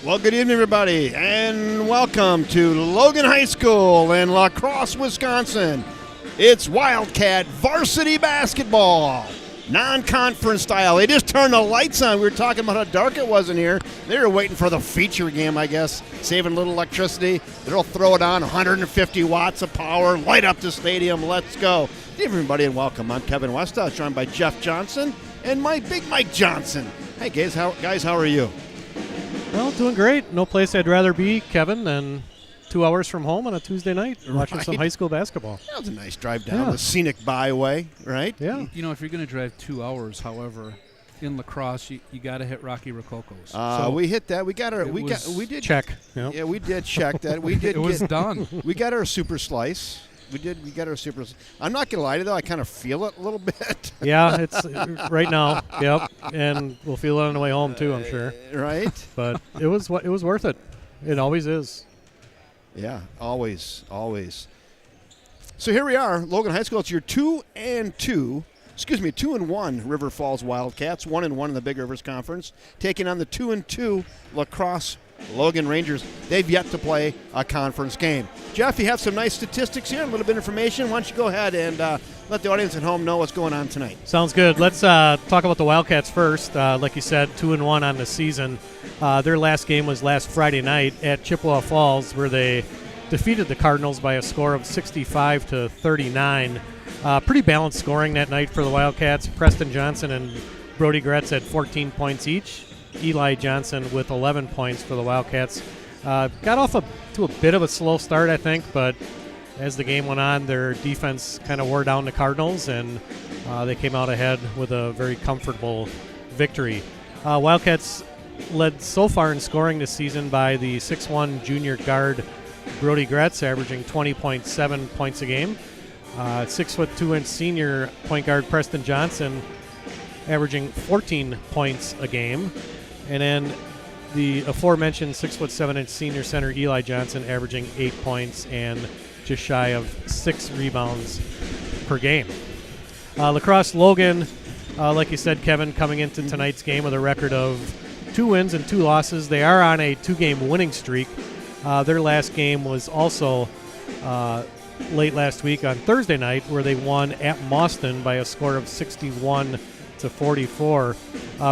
Well, good evening, everybody, and welcome to Logan High School in LaCrosse, Wisconsin. It's Wildcat Varsity basketball, non-conference style. They just turned the lights on. We were talking about how dark it was in here. They were waiting for the feature game, I guess, saving a little electricity. They'll throw it on, 150 watts of power, light up the stadium. Let's go. Good evening, everybody, and welcome. I'm Kevin Westhouse, joined by Jeff Johnson and my big Mike Johnson. Hey, guys, how are you? Well, doing great. No place I'd rather be, Kevin, than 2 hours from home on a Tuesday night watching some high school basketball. That was a nice drive down the scenic byway, right? Yeah. You know, if you're going to drive 2 hours, however, in LaCrosse, you got to hit Rocky Rococo's. We hit that. We did check. Yep. Yeah, we did check that. We did. It was done. We got our super slice. We got our super. I'm not gonna lie to you though. I kind of feel it a little bit. Yeah, it's right now. Yep, and we'll feel it on the way home too, I'm sure. Right. But it was worth it. It always is. Yeah, always. So here we are, Logan High School. It's your 2-1 River Falls Wildcats, 1-1 in the Big Rivers Conference, taking on the 2-2 LaCrosse Logan Rangers. They've yet to play a conference game. Jeff, you have some nice statistics here, a little bit of information. Why don't you go ahead and let the audience at home know what's going on tonight. Sounds good. Let's talk about the Wildcats first. Like you said, 2-1 on the season. Their last game was last Friday night at Chippewa Falls, where they defeated the Cardinals by a score of 65-39. Pretty balanced scoring that night for the Wildcats. Preston Johnson and Brody Gretz had 14 points each. Eli Johnson with 11 points for the Wildcats. Got off to a bit of a slow start, I think, but as the game went on, their defense kind of wore down the Cardinals, and they came out ahead with a very comfortable victory. Wildcats led so far in scoring this season by the 6'1 junior guard Brody Gretz, averaging 20.7 points a game. 6'2" senior point guard Preston Johnson, averaging 14 points a game. And then the aforementioned 6'7" senior center Eli Johnson, averaging 8 points and just shy of 6 rebounds per game. LaCrosse Logan, like you said, Kevin, coming into tonight's game with a record of 2 wins and 2 losses. They are on a 2-game winning streak. Their last game was also late last week on Thursday night, where they won at Mauston by a score of 61-44.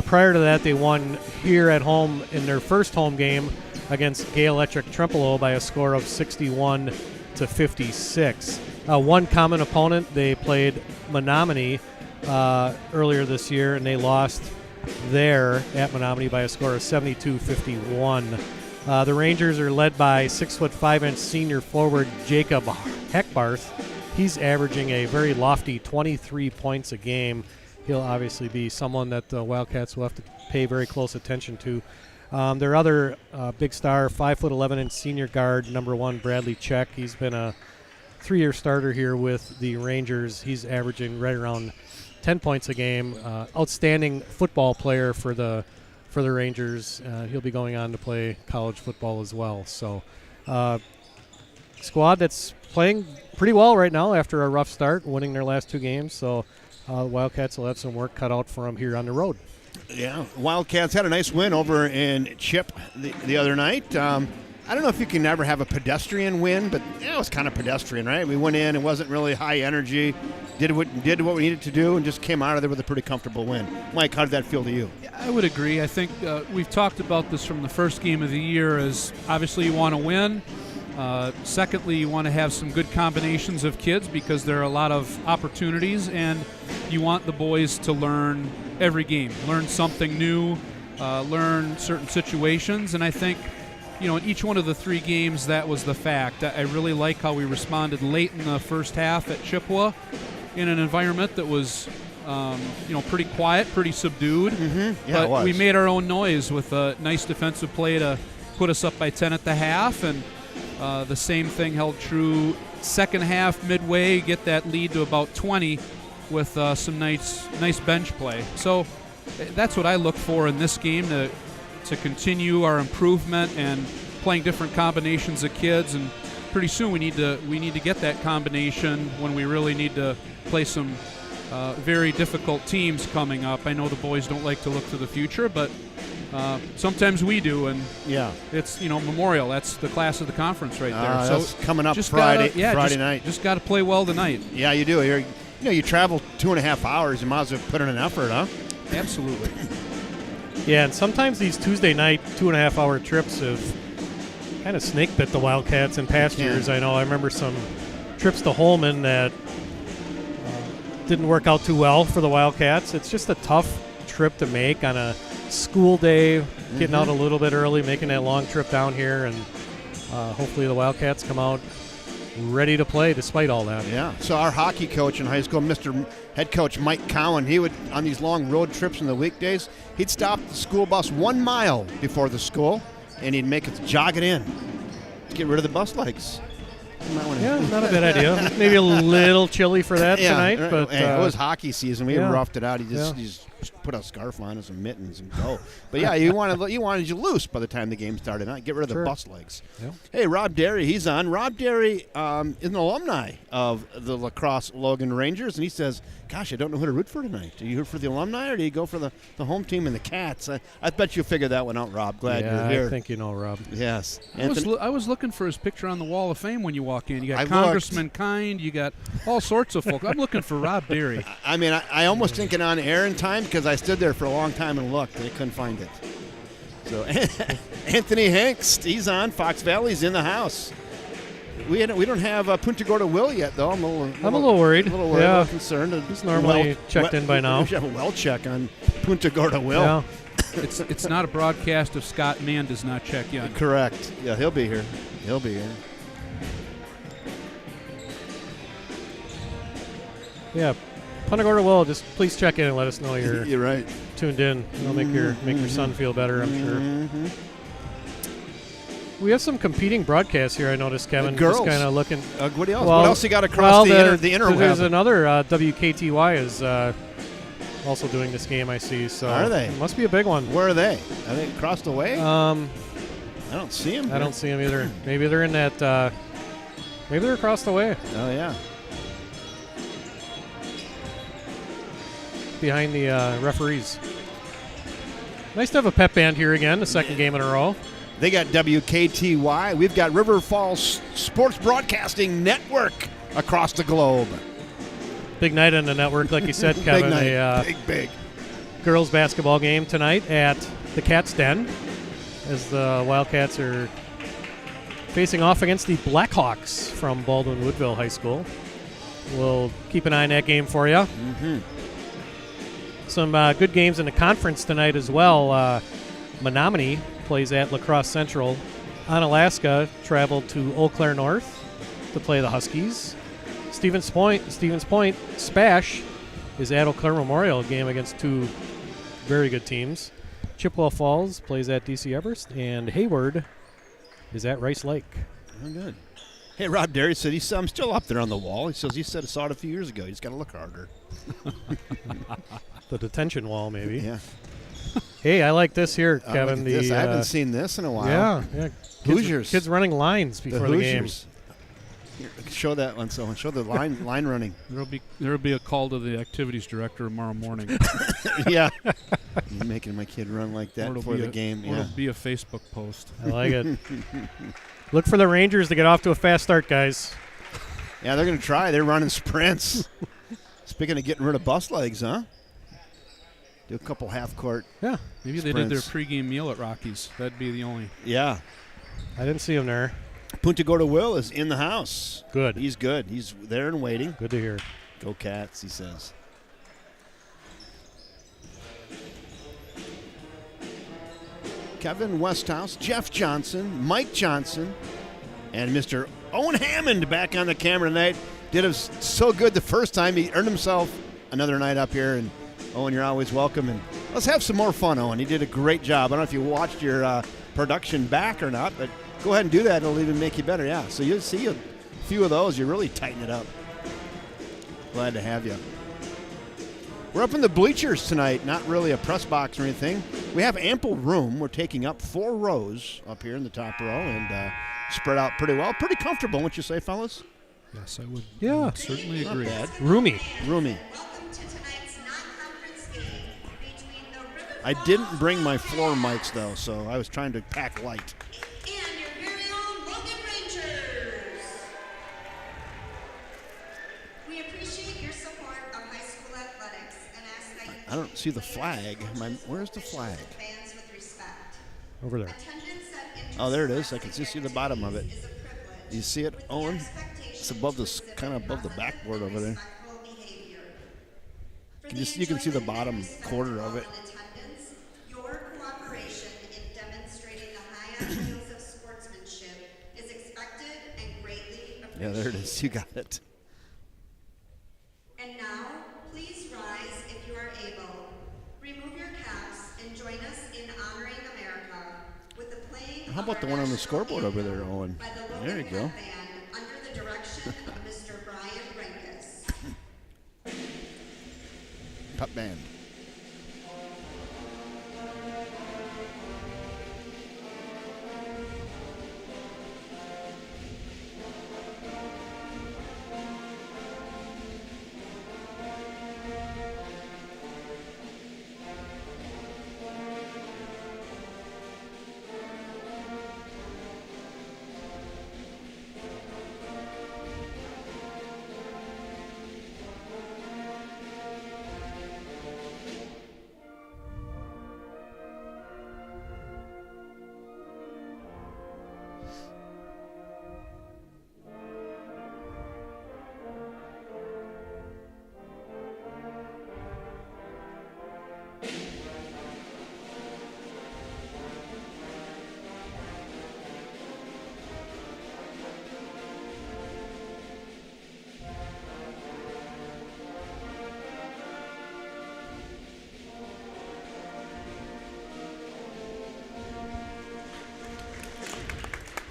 Prior to that, they won here at home in their first home game against Gay Electric Trempealeau by a score of 61-56. One common opponent, they played Menominee earlier this year, and they lost there at Menominee by a score of 72-51. The Rangers are led by 6'5" senior forward Jacob Heckbarth. He's averaging a very lofty 23 points a game. He'll obviously be someone that the Wildcats will have to pay very close attention to. Their other big star, 5'11" senior guard, number 1, Bradley Check. He's been a 3-year starter here with the Rangers. He's averaging right around 10 points a game. Outstanding football player for the Rangers. He'll be going on to play college football as well. So, squad that's playing pretty well right now after a rough start, winning their last 2 games. So, Wildcats will have some work cut out for them here on the road. Yeah, Wildcats had a nice win over in Chip the other night. I don't know if you can ever have a pedestrian win, but it was kind of pedestrian, right? We went in, it wasn't really high energy, did what we needed to do, and just came out of there with a pretty comfortable win. Mike, how did that feel to you? Yeah, I would agree. I think we've talked about this from the first game of the year, as obviously you want to win. Secondly, you want to have some good combinations of kids because there are a lot of opportunities, and you want the boys to learn every game, learn something new, learn certain situations. And I think, in each one of the 3 games, that was the fact. I really like how we responded late in the first half at Chippewa in an environment that was, pretty quiet, pretty subdued. Mm-hmm. Yeah, but it was. We made our own noise with a nice defensive play to put us up by 10 at the half, and the same thing held true second half, midway, get that lead to about 20 with some nice bench play. So that's what I look for in this game, to continue our improvement and playing different combinations of kids. And pretty soon we need to get that combination when we really need to play some very difficult teams coming up. I know the boys don't like to look to the future, but sometimes we do, and it's Memorial. That's the class of the conference right there. So that's coming up just Friday Friday night. Just got to play well tonight. Yeah, you do. You travel 2.5 hours. You might as well put in an effort, huh? Absolutely. Yeah, and sometimes these Tuesday night 2.5-hour trips have kind of snake bit the Wildcats in past years. I know. I remember some trips to Holman that didn't work out too well for the Wildcats. It's just a tough trip to make on a school day, getting out a little bit early, making that long trip down here, and hopefully the Wildcats come out ready to play despite all that. Yeah. So our hockey coach in high school, Mr. Head Coach Mike Cowan, he would, on these long road trips in the weekdays, he'd stop the school bus 1 mile before the school, and he'd make it jog it in to get rid of the bus legs. Yeah, not a bad idea. Maybe a little chilly for that tonight, but it was hockey season. We roughed it out. He just put a scarf on and some mittens and go. But yeah, you wanted you loose by the time the game started. Not get rid of the bus legs. Yep. Hey, Rob Derry, he's on. Rob Derry is an alumni of the LaCrosse Logan Rangers, and he says, "Gosh, I don't know who to root for tonight. Do you root for the alumni or do you go for the home team and the Cats?" I bet you figured that one out, Rob. Glad you're here. I think you know, Rob. Yes. I was looking for his picture on the Wall of Fame when you walk in. You got Congressman Kind. You got all sorts of folk. I'm looking for Rob Derry. I mean, I almost didn't get on air in time because I stood there for a long time and looked, and I couldn't find it. So Anthony Hanks, he's on. Fox Valley's in the house. We don't have Punta Gorda Will yet, though. I'm a little worried. A little concerned. He's normally checked in by now. We should have a well check on Punta Gorda Will. Yeah. It's not a broadcast if Scott Mann does not check in. Correct. Yeah, he'll be here. Yeah, Punta Gorda Will, just please check in and let us know you're right. Tuned in. It'll make your son feel better, I'm sure. We have some competing broadcasts here, I noticed, Kevin. The girls. Just kind of looking. What else? What else you got across the interweb? There's another WKTY is also doing this game, I see. So are they? It must be a big one. Where are they? Are they across the way? I don't see them. I don't see them either. Maybe they're in that. Maybe they're across the way. Oh, yeah. Behind the referees. Nice to have a pep band here again, the second game in a row. They got WKTY. We've got River Falls Sports Broadcasting Network across the globe. Big night on the network, like you said, Kevin. Big night. Big. Girls basketball game tonight at the Cat's Den as the Wildcats are facing off against the Blackhawks from Baldwin Woodville High School. We'll keep an eye on that game for you. Some good games in the conference tonight as well. Menominee plays at LaCrosse Central. Onalaska traveled to Eau Claire North to play the Huskies. Stevens Point, Spash is at Eau Claire Memorial, a game against two very good teams. Chippewa Falls plays at DC Everest, and Hayward is at Rice Lake. Oh, good. Hey, Rob Derry said I'm still up there on the wall. He says he saw it a few years ago. He's got to look harder. The detention wall, maybe. Yeah. Hey, I like this here, Kevin. I haven't seen this in a while. Yeah. Hoosiers. Kids running lines before the game. Here, show that one, someone. Show the line running. There'll be a call to the activities director tomorrow morning. Yeah. You're making my kid run like that before the game. It'll be a Facebook post. I like it. Look for the Rangers to get off to a fast start, guys. Yeah, they're going to try. They're running sprints. Speaking of getting rid of bus legs, huh? Do a couple half-court Yeah, maybe sprints. They did their pregame meal at Rockies. That'd be the only. Yeah. I didn't see him there. Punta Gorda Will is in the house. Good. He's good. He's there and waiting. Good to hear. Go Cats, he says. Kevin Westhouse, Jeff Johnson, Mike Johnson, and Mr. Owen Hammond back on the camera tonight. Did it so good the first time. He earned himself another night up here. And Owen, you're always welcome. And let's have some more fun, Owen. He did a great job. I don't know if you watched your production back or not, but go ahead and do that. It'll even make you better. Yeah, so you'll see a few of those. You really tighten it up. Glad to have you. We're up in the bleachers tonight, not really a press box or anything. We have ample room. We're taking up 4 rows up here in the top row and spread out pretty well. Pretty comfortable, wouldn't you say, fellas? Yes, I would. Yeah, certainly agree. Not bad. Roomy. I didn't bring my floor mics, though, so I was trying to pack light. And your very own Logan Rangers. We appreciate your support of high school athletics and ask that you I don't see the flag. Where's the flag? fans with respect. Over there. Attendance at Oh, there it is. I can just see the bottom of it. is a privilege. You see it, Owen? It's above the kind of above the backboard over there. You can see the bottom quarter of it. Your cooperation in demonstrating the high ideals of sportsmanship is expected and greatly appreciated. Yeah, there it is. You got it. And now, please rise if you are able. Remove your caps and join us in honoring America with the playing. How about the one on the scoreboard over there, Owen? By the Logan There you go. Band under the direction of Mr. Brian Renkus. Pep band.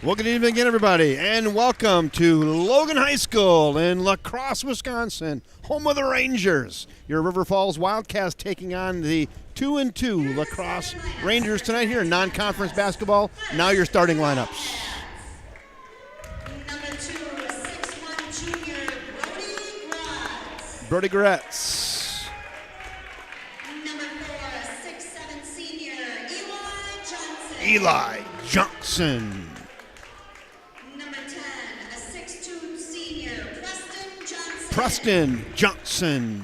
Well, good evening again, everybody, and welcome to Logan High School in LaCrosse, Wisconsin, home of the Rangers. Your River Falls Wildcats taking on the 2-2 LaCrosse Rangers tonight here in non-conference basketball. Now your starting lineups. Number 2, 6'1" junior, Brody Brody Gratz. Gretz. Number 4, 6'7" senior, Eli Johnson. Eli Johnson. Number 10, a 6'2" senior, Preston Johnson. Preston Johnson.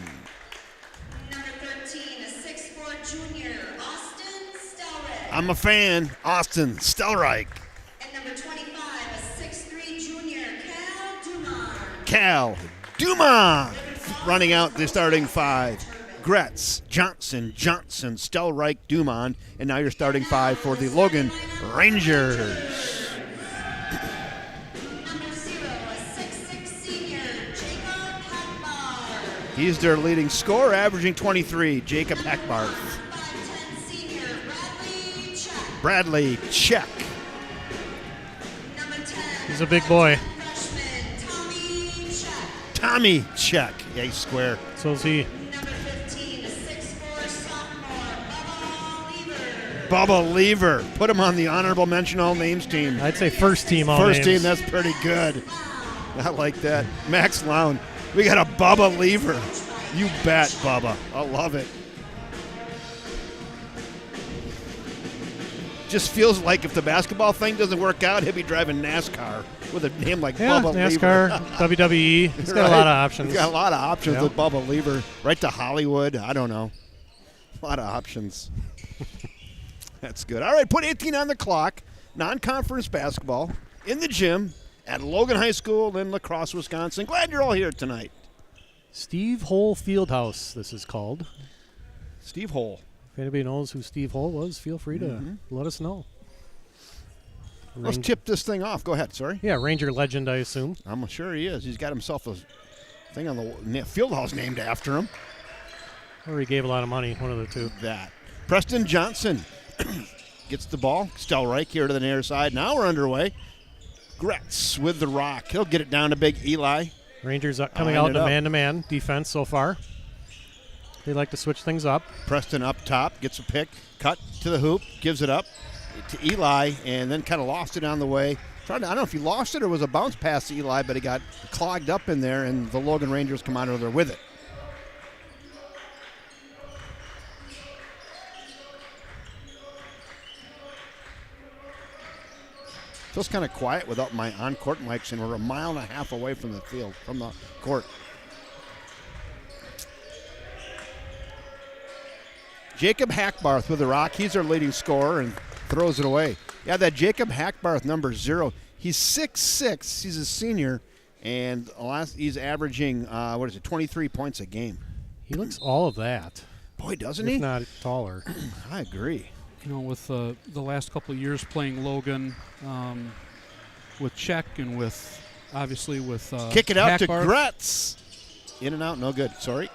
Number 13, a 6'4" junior, Austin Stelrick. I'm a fan. Austin Stelreich. And number 25, a 6'3" junior, Cal Dumar. Cal Dumont running out the starting five. Gretz, Johnson, Stelreich, Dumont, and now your starting five for the Logan Rangers. Number 0, a 6'6" senior, Jacob Hackbar. He's their leading scorer, averaging 23, Jacob Hackbarth. 5'10" senior, Bradley Bradley Check. Check. Number 10, He's a big boy. freshman, Tommy Check. Tommy Check, A square. So is he. Number 15, a 6'4" sophomore, Bubba Lever. Bubba Lever. Put him on the honorable mention all names team. I'd say first team all First team, names. that's pretty good. I like that. Max Lown. We got a Bubba Lever. You bet, Bubba. I love it. Just feels like if the basketball thing doesn't work out, he'll be driving NASCAR with a name like Yeah, Bubba NASCAR, Lever. WWE. He's got a lot of options. He's got a lot of options Yeah. with Bubba Lever. Right to Hollywood. I don't know. A lot of options. That's good. All right, put 18 on the clock. Non-conference basketball in the gym at Logan High School in LaCrosse, Wisconsin. Glad you're all here tonight. Steve Hole Fieldhouse, this is called. Steve Hole. If anybody knows who Steve Hole was, feel free to let us know. Let's tip this thing off. Go ahead. Sorry. Yeah, Ranger legend, I assume. I'm sure he is. He's got himself a thing on the field house named after him. Or he gave a lot of money, one of the two. That. Preston Johnson gets the ball. Stelreich here to the near side. Now we're underway. Gretz with the rock. He'll get it down to big Eli. Rangers coming Line out it in up. man-to-man defense so far. They like to switch things up. Preston up top, gets a pick, cut to the hoop, gives it up to Eli, and then kind of lost it on the way. I don't know if he lost it or was a bounce pass to Eli, but he got clogged up in there, and the Logan Rangers come out of there with it. Feels kind of quiet without my on-court mics, and we're a mile and a half away from the field, from the court. Jacob Hackbarth with the rock. He's our leading scorer and throws it away. Yeah, that Jacob Hackbarth, number 0. He's 6'6". He's a senior, and he's averaging 23 points a game. He looks all of that. Boy, doesn't if he? not taller. I agree. You know, with the last couple of years playing Logan, with Czech and with obviously with kick it out Hackbarth. to Gretz. In and out, no good. Sorry.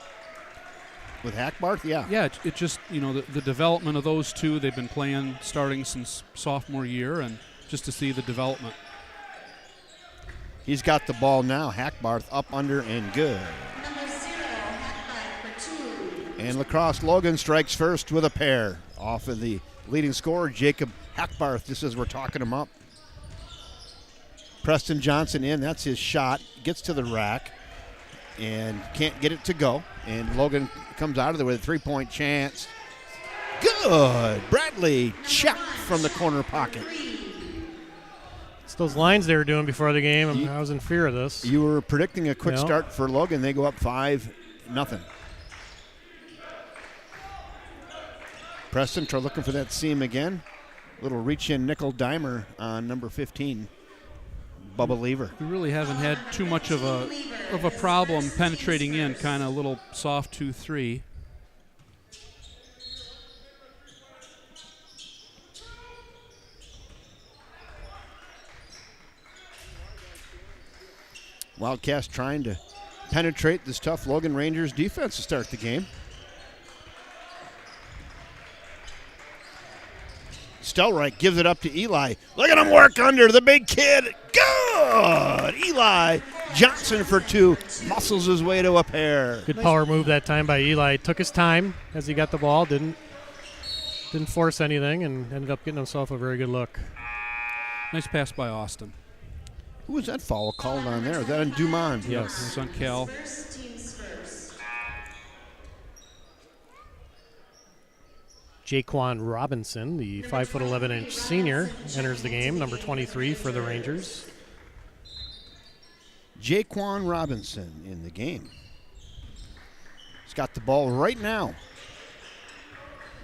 With Hackbarth, yeah. Yeah, it just, you know, the development of those two, they've been playing starting since sophomore year, and just to see the development. He's got the ball now. Hackbarth up under and good. Number 0, Hackbarth for 2. And LaCrosse Logan strikes first with a pair off of the leading scorer, Jacob Hackbarth, just as we're talking him up. Preston Johnson in. That's his shot. Gets to the rack and can't get it to go. And Logan comes out of there with a three-point chance. Good. Bradley check from the corner pocket. It's those lines they were doing before the game. I was in fear of this. You were predicting a quick Yeah. start for Logan. They go up 5-0. Preston looking for that seam again. Little reach-in nickel dimer on number 15, Bubba Lever. We really haven't had too much of a problem penetrating in, kind of a little soft 2-3. Wildcats trying to penetrate this tough Logan Rangers defense to start the game. Stelreich gives it up to Eli. Look at him work under the big kid. Good! Eli Johnson for 2. Muscles his way to a pair. Good power move that time by Eli. Took his time as he got the ball. Didn't force anything and ended up getting himself a very good look. Nice pass by Austin. Who was that foul called on there? Was that on Dumont? Yes. It's on Cal. Team's first. Jaquan Robinson, the 5'11" senior, enters the game, number 23 for the Rangers. Jaquan Robinson in the game. He's got the ball right now.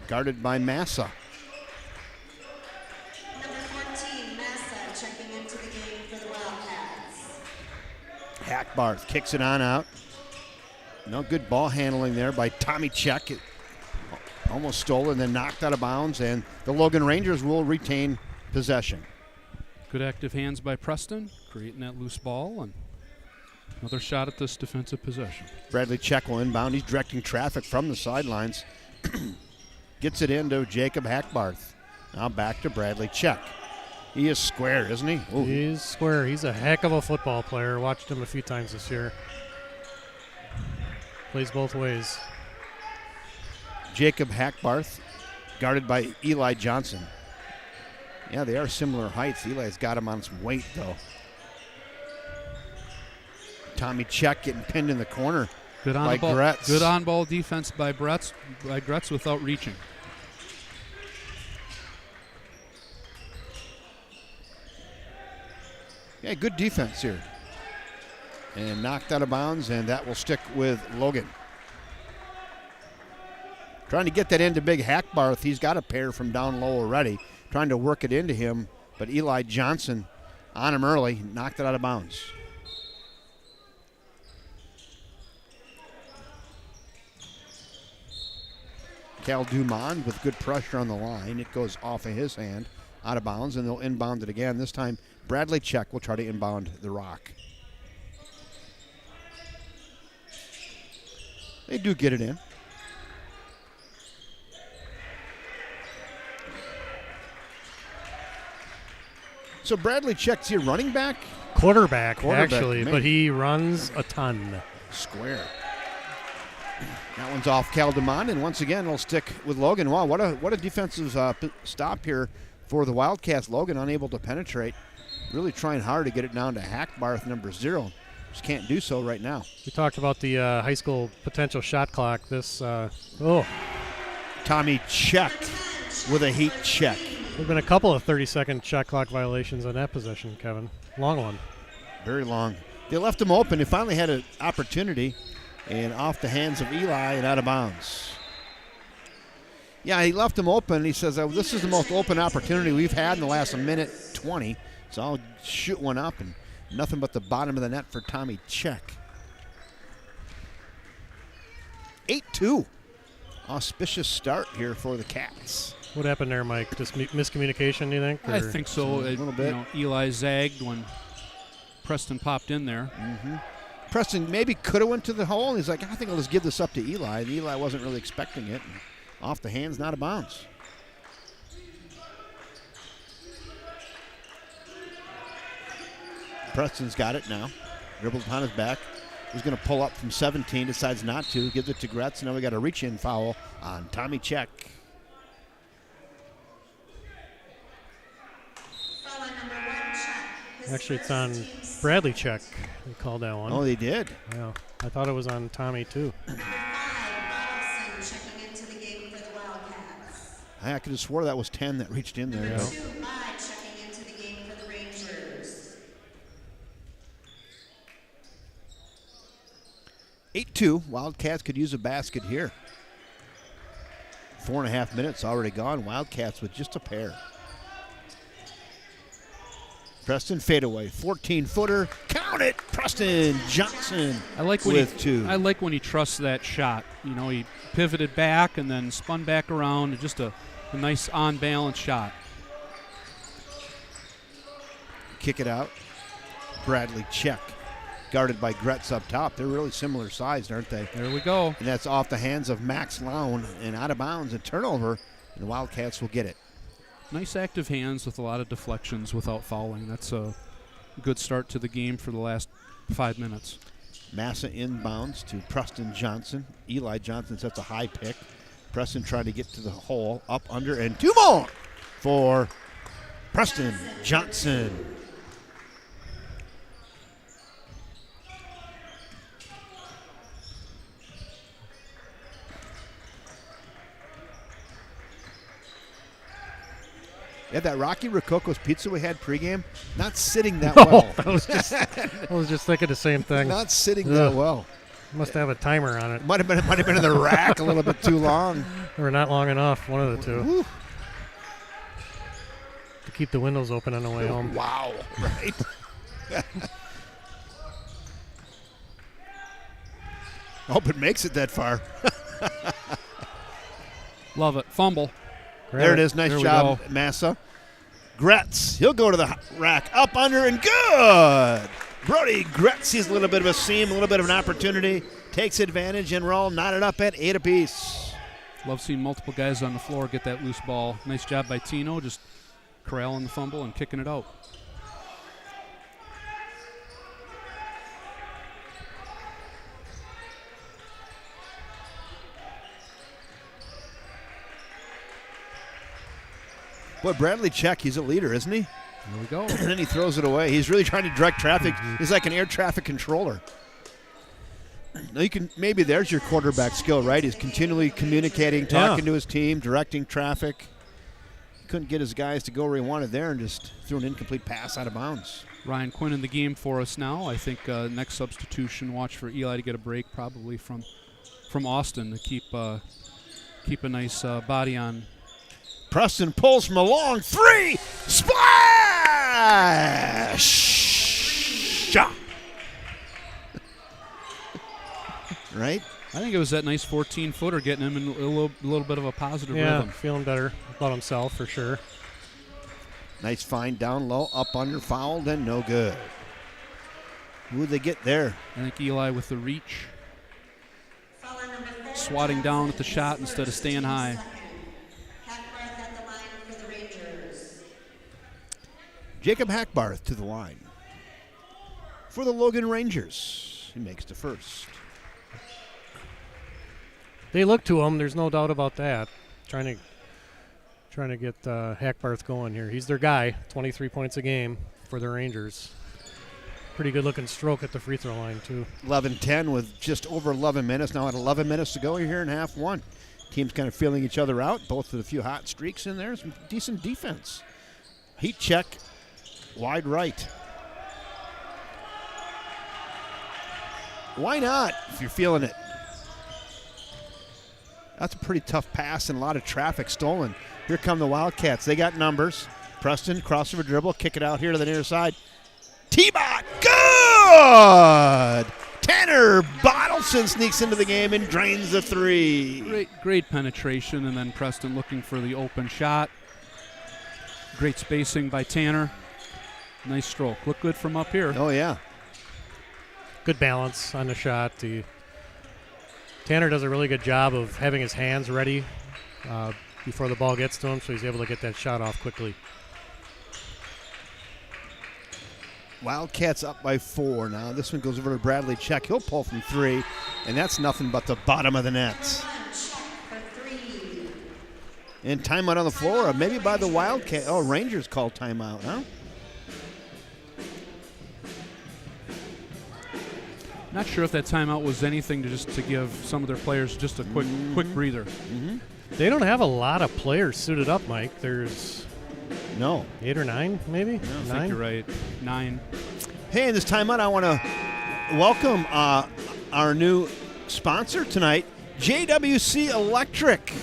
Guarded by Massa. Number 14, Massa, checking into the game for the Wildcats. Hackbarth kicks it on out. No good ball handling there by Tommy Czech. It almost stolen, then knocked out of bounds, and the Logan Rangers will retain possession. Good active hands by Preston, creating that loose ball, and another shot at this defensive possession. Bradley Czech will inbound. He's directing traffic from the sidelines. Gets it into Jacob Hackbarth. Now back to Bradley Czech. He is square, isn't he? Ooh. He's square. He's a heck of a football player. Watched him a few times this year. Plays both ways. Jacob Hackbarth, guarded by Eli Johnson. Yeah, they are similar heights. Eli's got him on some weight, though. Tommy Czech getting pinned in the corner Good on by the ball. Gretz. Good on ball defense by Gretz without reaching. Yeah, good defense here. And knocked out of bounds, and that will stick with Logan. Trying to get that into big Hackbarth. He's got a pair from down low already. Trying to work it into him, but Eli Johnson on him early, knocked it out of bounds. Cal Dumont with good pressure on the line. It goes off of his hand, out of bounds, and they'll inbound it again. This time, Bradley Czech will try to inbound the rock. They do get it in. So Bradley Czech's here running back? Quarterback man. actually, but he runs a ton. Square. That one's off Cal Dumont, and once again, it'll stick with Logan. Wow, what a defensive stop here for the Wildcats. Logan unable to penetrate. Really trying hard to get it down to Hackbarth, number 0. Just can't do so right now. We talked about the high school potential shot clock. Tommy Czech with a heat check. There've been a couple of 30-second shot clock violations on that possession, Kevin. Long one. Very long. They left him open. They finally had an opportunity, and off the hands of Eli and out of bounds. Yeah, he left him open. He says, this is the most open opportunity we've had in the last minute 20, so I'll shoot one up, and nothing but the bottom of the net for Tommy Check. 8-2. Auspicious start here for the Cats. What happened there, Mike? Just miscommunication, you think? I or- think so. A little bit. Eli zagged when Preston popped in there. Preston maybe could have went to the hole. He's like, I think I'll just give this up to Eli. And Eli wasn't really expecting it. And off the hands, not a bounce. Preston's got it now. Dribbles behind his back. He's going to pull up from 17, decides not to. Gives it to Gretz. Now we got a reach-in foul on Tommy Check. Foul on number 1, Check. His Actually, it's first on team Bradley Check. They called that one. Oh, they did. Yeah. I thought it was on Tommy, too. Number 5, Robinson checking into the game for the Wildcats. I could have swore that was 10 that reached in there. Number Yeah. 2, Mai checking into the game for the Rangers. 8-2. Wildcats could use a basket here. 4.5 minutes already gone. Wildcats with just a pair. Preston fadeaway, 14-footer. Count it, Preston Johnson. I like when with two. I like when he trusts that shot. You know, he pivoted back and then spun back around. And just a nice on-balance shot. Kick it out. Bradley Check, guarded by Gretz up top. They're really similar sized, aren't they? There we go. And that's off the hands of Max Lown and out of bounds. A turnover, and the Wildcats will get it. Nice active hands with a lot of deflections without fouling. That's a good start to the game for the last 5 minutes. Massa inbounds to Preston Johnson. Eli Johnson sets a high pick. Preston trying to get to the hole, up, under, and 2 more for Preston Johnson. Yeah, that Rocky Rococo's pizza we had pregame, not sitting that well. I was just thinking the same thing. Not sitting that well. Must have a timer on it. Might have been in the rack a little bit too long. Or not long enough, one of the two. Whew. To keep the windows open on the way home. Wow, right? I hope it makes it that far. Love it. Fumble. There it is. Nice There we job, go. Massa. Gretz, he'll go to the rack. Up, under, and good. Brody Gretz sees a little bit of a seam, a little bit of an opportunity. Takes advantage, and we're all knotted up at 8 apiece. Love seeing multiple guys on the floor get that loose ball. Nice job by Tino, just corralling the fumble and kicking it out. Boy, Bradley Check, he's a leader, isn't he? There we go. And then he throws it away. He's really trying to direct traffic. He's like an air traffic controller. Now you can maybe there's your quarterback skill, right? He's continually communicating, talking to his team, directing traffic. He couldn't get his guys to go where he wanted there and just threw an incomplete pass out of bounds. Ryan Quinn in the game for us now. I think next substitution, watch for Eli to get a break, probably from Austin to keep a nice body on. Preston pulls from a long 3. Splash! Shot. Right? I think it was that nice 14-footer getting him in a little bit of a positive Yeah, rhythm. feeling better about himself for sure. Nice find down low, up under, fouled, and no good. Who would they get there? I think Eli with the reach, Foul on number 4, swatting down at the shot instead of staying high. Hackworth at the line for the Rangers. Jacob Hackbarth to the line. For the Logan Rangers, he makes the first. They look to him. There's no doubt about that. Trying to get Hackbarth going here. He's their guy. 23 points a game for the Rangers. Pretty good looking stroke at the free throw line too. 11-10 with just over 11 minutes. Now at 11 minutes to go here in half one. Teams kind of feeling each other out, both with a few hot streaks in there. Some decent defense. Heat check, wide right. Why not, if you're feeling it? That's a pretty tough pass and a lot of traffic stolen. Here come the Wildcats. They got numbers. Preston, crossover dribble, kick it out here to the near side. T-Bot, good! Tanner Bottleson sneaks into the game and drains the three. Great penetration, and then Preston looking for the open shot. Great spacing by Tanner. Nice stroke. Look good from up here. Oh, yeah. Good balance on the shot. Tanner does a really good job of having his hands ready before the ball gets to him, so he's able to get that shot off quickly. Wildcats up by 4 now. This one goes over to Bradley Check. He'll pull from 3, and that's nothing but the bottom of the net. And timeout on the floor, maybe by the Wildcat. Oh, Rangers called timeout, huh? Not sure if that timeout was anything to give some of their players just a quick breather. Mm-hmm. They don't have a lot of players suited up, Mike. There's 8 or 9, maybe? I 9? think you're right. 9. Hey, in this timeout, I want to welcome our new sponsor tonight, JWC Electric.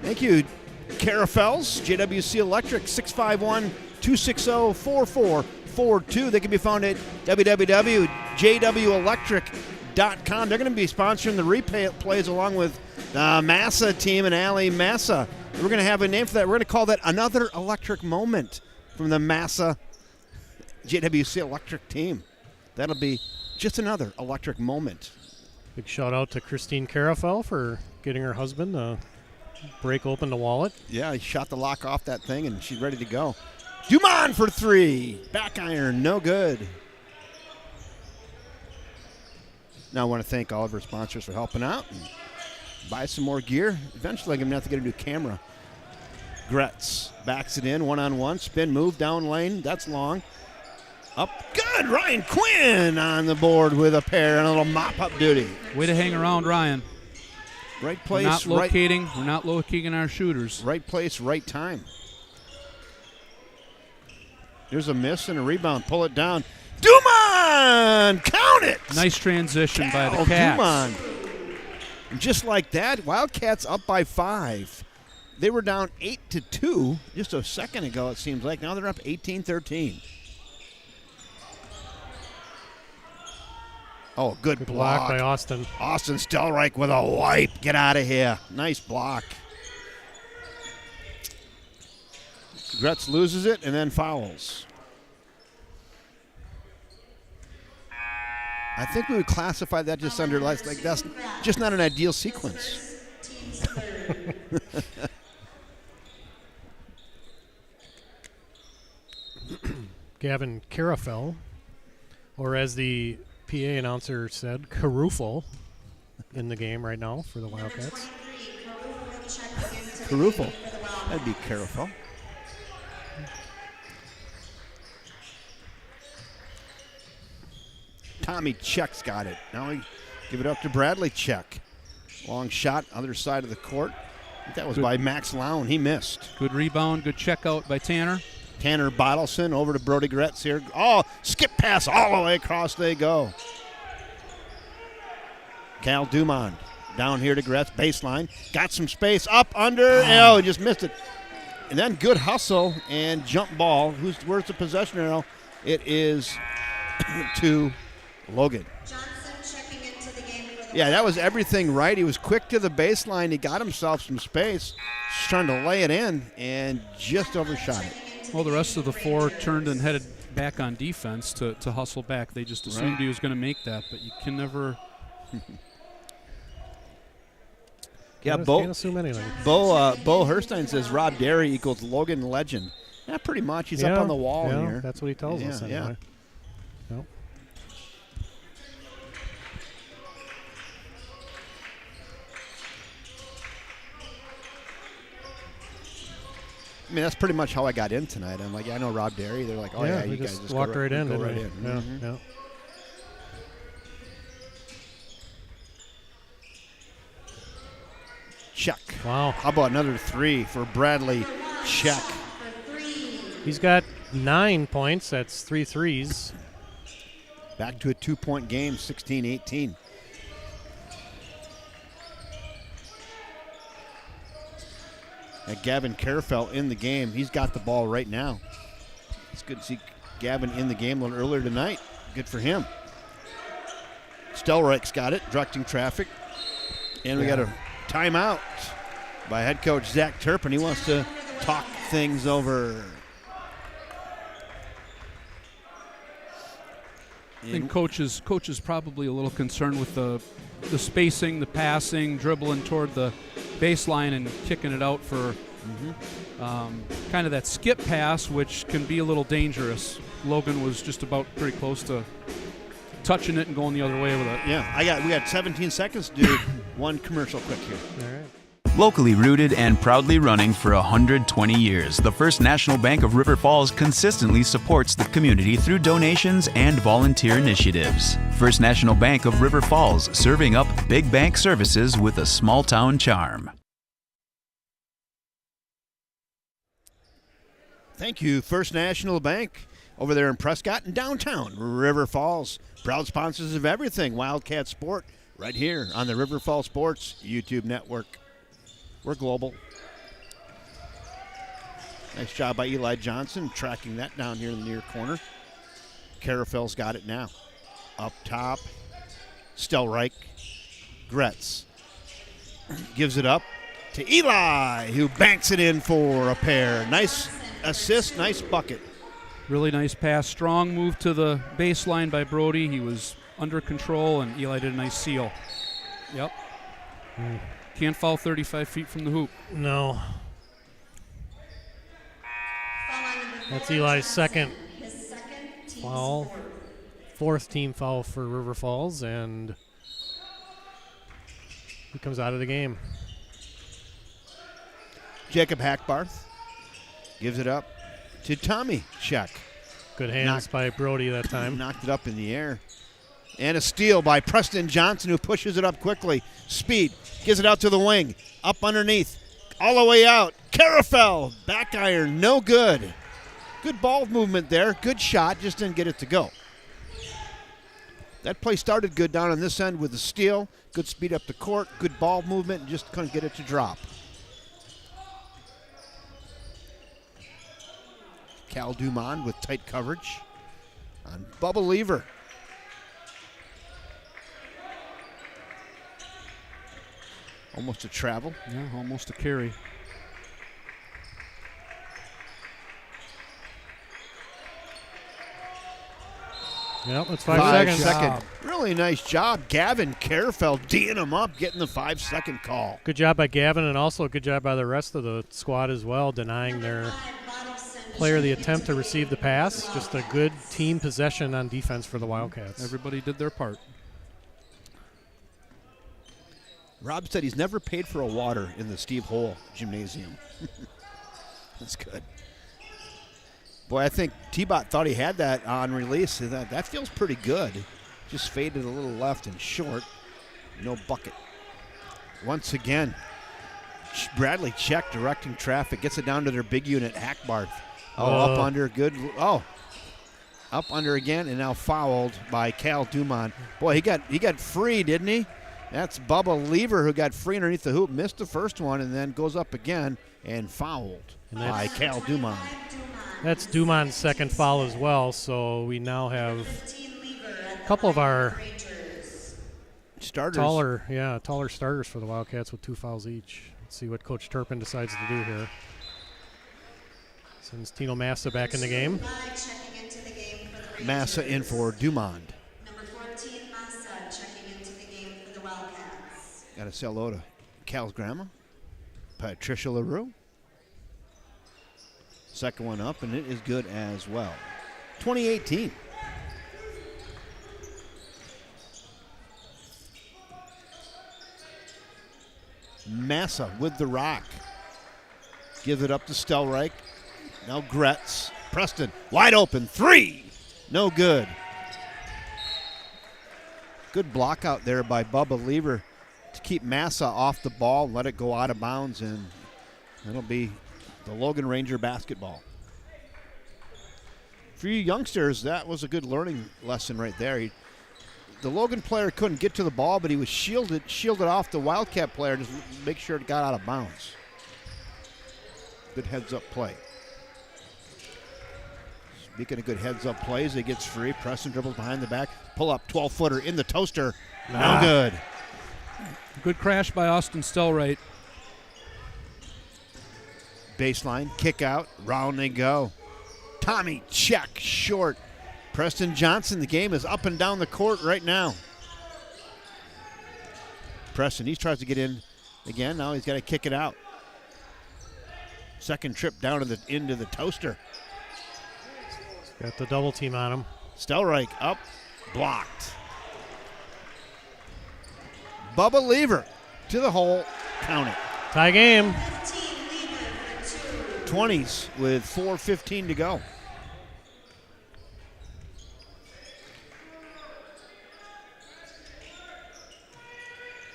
Thank you, Carafels, JWC Electric, 651-260-4442. They can be found at www.jwelectric.com. They're going to be sponsoring the replays along with the Massa team and Allie Massa. We're going to have a name for that. We're going to call that Another Electric Moment from the Massa JWC Electric team. That'll be just another electric moment. Big shout out to Christine Carafel for getting her husband to break open the wallet. Yeah, he shot the lock off that thing, and she's ready to go. Dumont for 3. Back iron, no good. Now I want to thank all of our sponsors for helping out and buy some more gear. Eventually I'm going to have to get a new camera. Gretz backs it in, one-on-one, spin move, down lane. That's long. Up, good. Ryan Quinn on the board with a pair and a little mop-up duty. Way to hang around, Ryan. Right place, We're not locating our shooters. Right place, right time. There's a miss and a rebound. Pull it down. Dumont! Count it! Nice transition by the Cal Cats. Dumont. Just like that, Wildcats up by 5. They were down 8-2 just a second ago, it seems like. Now they're up 18-13. Oh, good block by Austin. Austin Stelreich with a wipe. Get out of here. Nice block. Gretz loses it and then fouls. I think we would classify that just under, like, that's just not an ideal sequence. Gavin Carafel, or as the PA announcer said, Carufel, in the game right now for the Wildcats. Carufel. That'd be Carafel. Tommy Check's got it. Now we give it up to Bradley Check. Long shot, other side of the court. I think that was by Max Lown. He missed. Good rebound, good check out by Tanner. Tanner Bottleson over to Brody Gretz here. Oh, skip pass all the way across they go. Cal Dumont down here to Gretz, baseline. Got some space, up, under, oh, just missed it. And then good hustle and jump ball. Where's the possession arrow? It is to Logan. Johnson checking into the game for the Yeah, that was everything right. He was quick to the baseline. He got himself some space. Just trying to lay it in and just overshot it. Well, the rest of the 4 turned and headed back on defense to hustle back. They just assumed he was going to make that, but you can never. Yeah, Can't assume anything. Bo Herstein says Rob Derry equals Logan legend. Yeah, pretty much. He's up on the wall here. That's what he tells us anyway. Yep. I mean, that's pretty much how I got in tonight. I'm like, I know Rob Derry. They're like, oh, yeah, you guys just walked right in. Go right in. Yeah, Mm-hmm. yeah. Check. Wow. How about another 3 for Bradley Check? He's got 9 points. That's 3 threes. Back to a 2-point game, 16-18. Gavin Carafell in the game. He's got the ball right now. It's good to see Gavin in the game a little earlier tonight. Good for him. Stelreich's got it, directing traffic. And we got a timeout by head coach Zach Turpin. He wants to talk things over. I think coach is probably a little concerned with the spacing, the passing, dribbling toward the baseline and kicking it out for kind of that skip pass, which can be a little dangerous. Logan was just about pretty close to touching it and going the other way with it. Yeah, we got 17 seconds to do one commercial quick here. All right. Locally rooted and proudly running for 120 years, the First National Bank of River Falls consistently supports the community through donations and volunteer initiatives. First National Bank of River Falls, serving up big bank services with a small town charm. Thank you, First National Bank, over there in Prescott and downtown River Falls. Proud sponsors of everything Wildcat Sport, right here on the River Falls Sports YouTube network. We're global. Nice job by Eli Johnson tracking that down here in the near corner. Carafell's got it now. Up top, Stelreich. Gretz gives it up to Eli, who banks it in for a pair. Nice assist, nice bucket. Really nice pass. Strong move to the baseline by Brody. He was under control, and Eli did a nice seal. Yep. Can't foul 35 feet from the hoop. No. That's Eli's second foul. 4th team foul for River Falls, and he comes out of the game. Jacob Hackbarth gives it up to Tommy Check. Good hands by Brody that time. Knocked it up in the air. And a steal by Preston Johnson, who pushes it up quickly. Speed, gives it out to the wing. Up underneath, all the way out. Carafell, back iron, no good. Good ball movement there. Good shot, just didn't get it to go. That play started good down on this end with the steal. Good speed up the court, good ball movement, and just couldn't get it to drop. Cal Dumond with tight coverage on Bubba Lever. Almost a travel. Yeah, almost a carry. Yep, that's 5 seconds. Second. Really nice job. Gavin Carafell D'ing him up, getting the 5-second call. Good job by Gavin, and also a good job by the rest of the squad as well, denying their player the attempt to receive the pass. Just a good team possession on defense for the Wildcats. Everybody did their part. Rob said he's never paid for a water in the Steve Hole Gymnasium. That's good. Boy, I think T-Bot thought he had that on release. That feels pretty good. Just faded a little left and short. No bucket. Once again, Bradley Check directing traffic. Gets it down to their big unit, Hackbarth. Up under. Good. Up under again, and now fouled by Cal Dumond. Boy, he got free, didn't he? That's Bubba Lever, who got free underneath the hoop, missed the first one, and then goes up again and fouled by Cal Dumond. That's Dumond's second foul as well, so we now have a couple of our starters. Taller starters for the Wildcats with 2 fouls each. Let's see what Coach Turpin decides to do here. Sends Tino Massa back in the game. Massa in for Dumond. Number 14, Massa, checking into the game for the Wildcats. Got to say hello to Cal's grandma, Patricia LaRue. Second one up, and it is good as well. 2018. Massa with the rock. Gives it up to Stelreich. Now Gretz. Preston, wide open. 3. No good. Good block out there by Bubba Lever to keep Massa off the ball and let it go out of bounds, and it'll be the Logan Ranger basketball. For you youngsters, that was a good learning lesson right there. The Logan player couldn't get to the ball, but he was shielded off the Wildcat player to make sure it got out of bounds. Good heads-up play. Speaking of good heads-up plays, he gets free. Preston dribbles behind the back. Pull up, 12-footer in the toaster. No good. Good crash by Austin Stellright. Baseline, kick out, round they go. Tommy, check, short. Preston Johnson, the game is up and down the court right now. Preston, he tries to get in again. Now he's got to kick it out. Second trip down into the toaster. Got the double team on him. Stellreich up, blocked. Bubba Lever to the hole, count it. Tie game. 20s with 4:15 to go.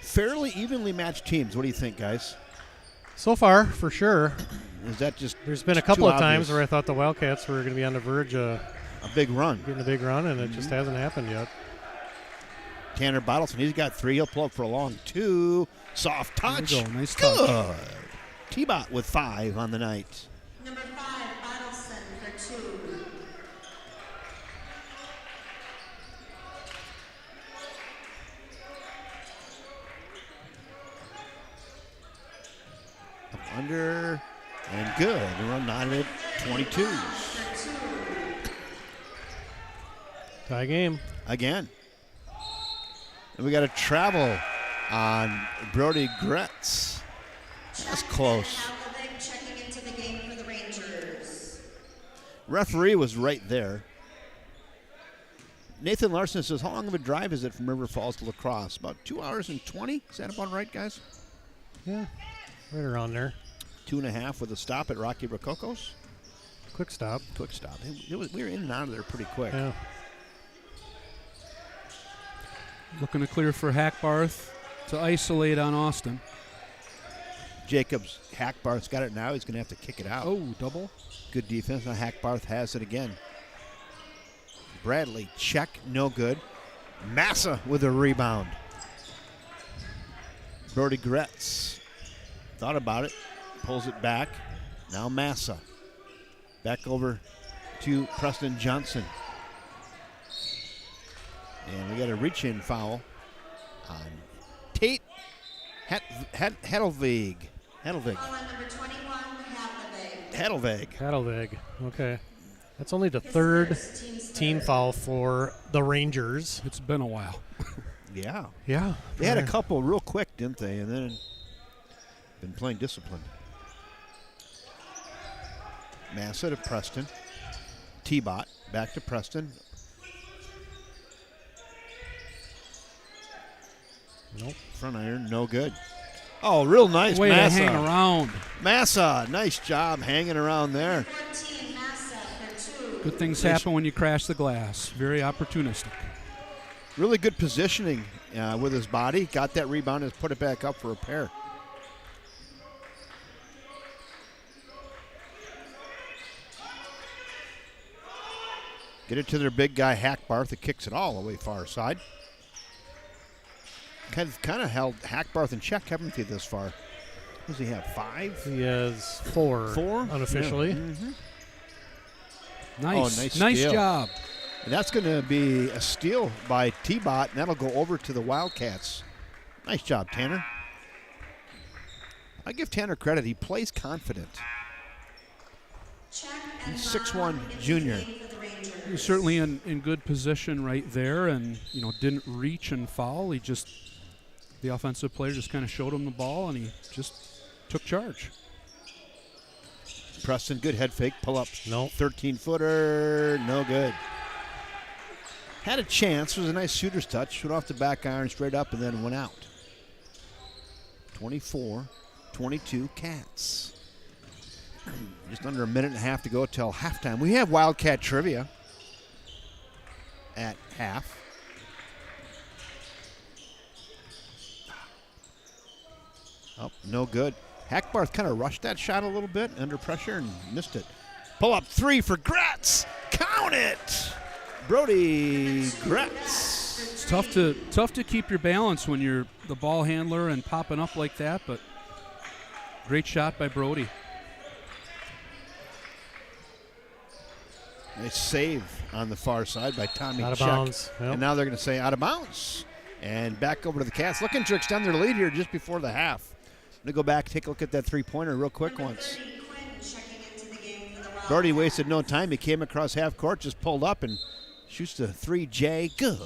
Fairly evenly matched teams. What do you think, guys? So far, for sure. Is that just There's been a couple of times where I thought the Wildcats were going to be on the verge of a big run, getting a big run, and it just hasn't happened yet. Tanner Bottleson, he's got 3. He'll pull up for a long 2. Soft touch. There you go. Nice Good. touch. T-Bot with 5 on the night. Number 5, Bottleson for 2. Up under and good. The run 9 at 22s. Tie game. Again. And we got a travel on Brody Gretz. That's close. Checking into the game for the Rangers. Referee was right there. Nathan Larson says, how long of a drive is it from River Falls to LaCrosse? About 2 hours and 20? Is that about right, guys? Yeah, right around there. 2.5 with a stop at Rocky Rococo's. Quick stop. Quick stop. We were in and out of there pretty quick. Yeah. Looking to clear for Hackbarth to isolate on Austin. Jacobs, Hackbarth's got it now. He's going to have to kick it out. Oh, double. Good defense. Now Hackbarth has it again. Bradley, check, no good. Massa with a rebound. Brody Gretz thought about it, pulls it back. Now Massa. Back over to Preston Johnson. And we got a reach-in foul on Tate Hedelvig. Number 21, Hadlevig. Hadlevig. Okay. That's only the third team foul for the Rangers. It's been a while. Yeah. Yeah. They had a couple real quick, didn't they? And then been playing discipline. Massa to Preston. T-Bot back to Preston. Nope. Front iron, no good. Oh, real nice, Way Massa. to hang around. Massa, nice job hanging around there. 14, Massa for 2. Good things happen when you crash the glass. Very opportunistic. Really good positioning with his body. Got that rebound and put it back up for a pair. Get it to their big guy, Hackbarth, that kicks it all the way far side. Kind of held Hackbarth in check, haven't they, this far? What does he have, 5? He has 4. 4? Unofficially. Yeah. Mm-hmm. Nice. Oh, nice steal. job. And that's going to be a steal by T-Bot, and that'll go over to the Wildcats. Nice job, Tanner. I give Tanner credit. He plays confident. He's 6'1", junior. He was certainly in good position right there, and didn't reach and foul. The offensive player just kind of showed him the ball, and he just took charge. Preston, good head fake, pull up. No. 13-footer, no good. Had a chance, was a nice shooter's touch. Went off the back iron, straight up, and then went out. 24-22 Cats. Just under a minute and a half to go till halftime. We have Wildcat trivia at half. Oh, no good. Hackbarth kind of rushed that shot a little bit under pressure and missed it. Pull up 3 for Gretz. Count it. Brody Gretz. It's tough to keep your balance when you're the ball handler and popping up like that, but great shot by Brody. Nice save on the far side by Tommy Out of Check. bounds. Yep. And now they're going to say out of bounds. And back over to the Cats, looking to extend their lead here just before the half. I'm going to go back, take a look at that three-pointer real quick once. Brody wasted no time. He came across half court, just pulled up and shoots the 3J. Good.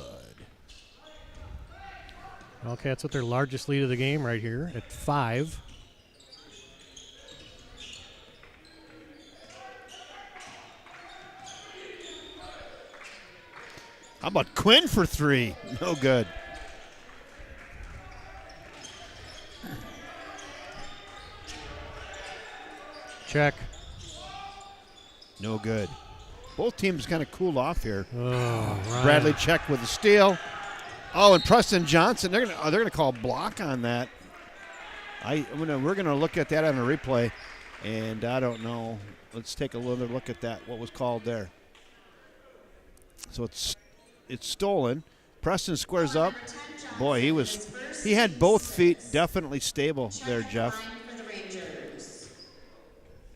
Wildcats with their largest lead of the game right here at 5. How about Quinn for 3? No good. Check. No good. Both teams kind of cooled off here. Oh, Ryan. Bradley Check with the steal. Oh, and Preston Johnson, they're gonna call block on that. We're gonna look at that on a replay, and I don't know. Let's take a little look at that. What was called there? So it's stolen. Preston squares up. Boy, he had both feet definitely stable there, Jeff.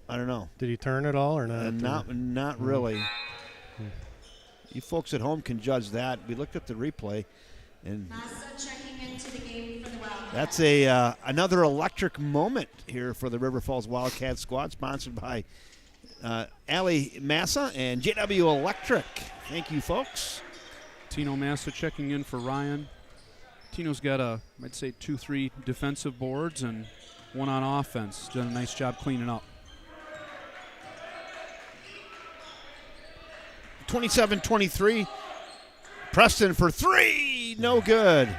I don't know. Did he turn at all or not? Not really. You folks at home can judge that. We looked at the replay, and that's another electric moment here for the River Falls Wildcat squad, sponsored by Allie Massa and JW Electric. Thank you, folks. Tino Massa checking in for Ryan. Tino's got I'd say 2-3 defensive boards and 1 on offense. Done a nice job cleaning up. 27-23. Preston for 3. No good.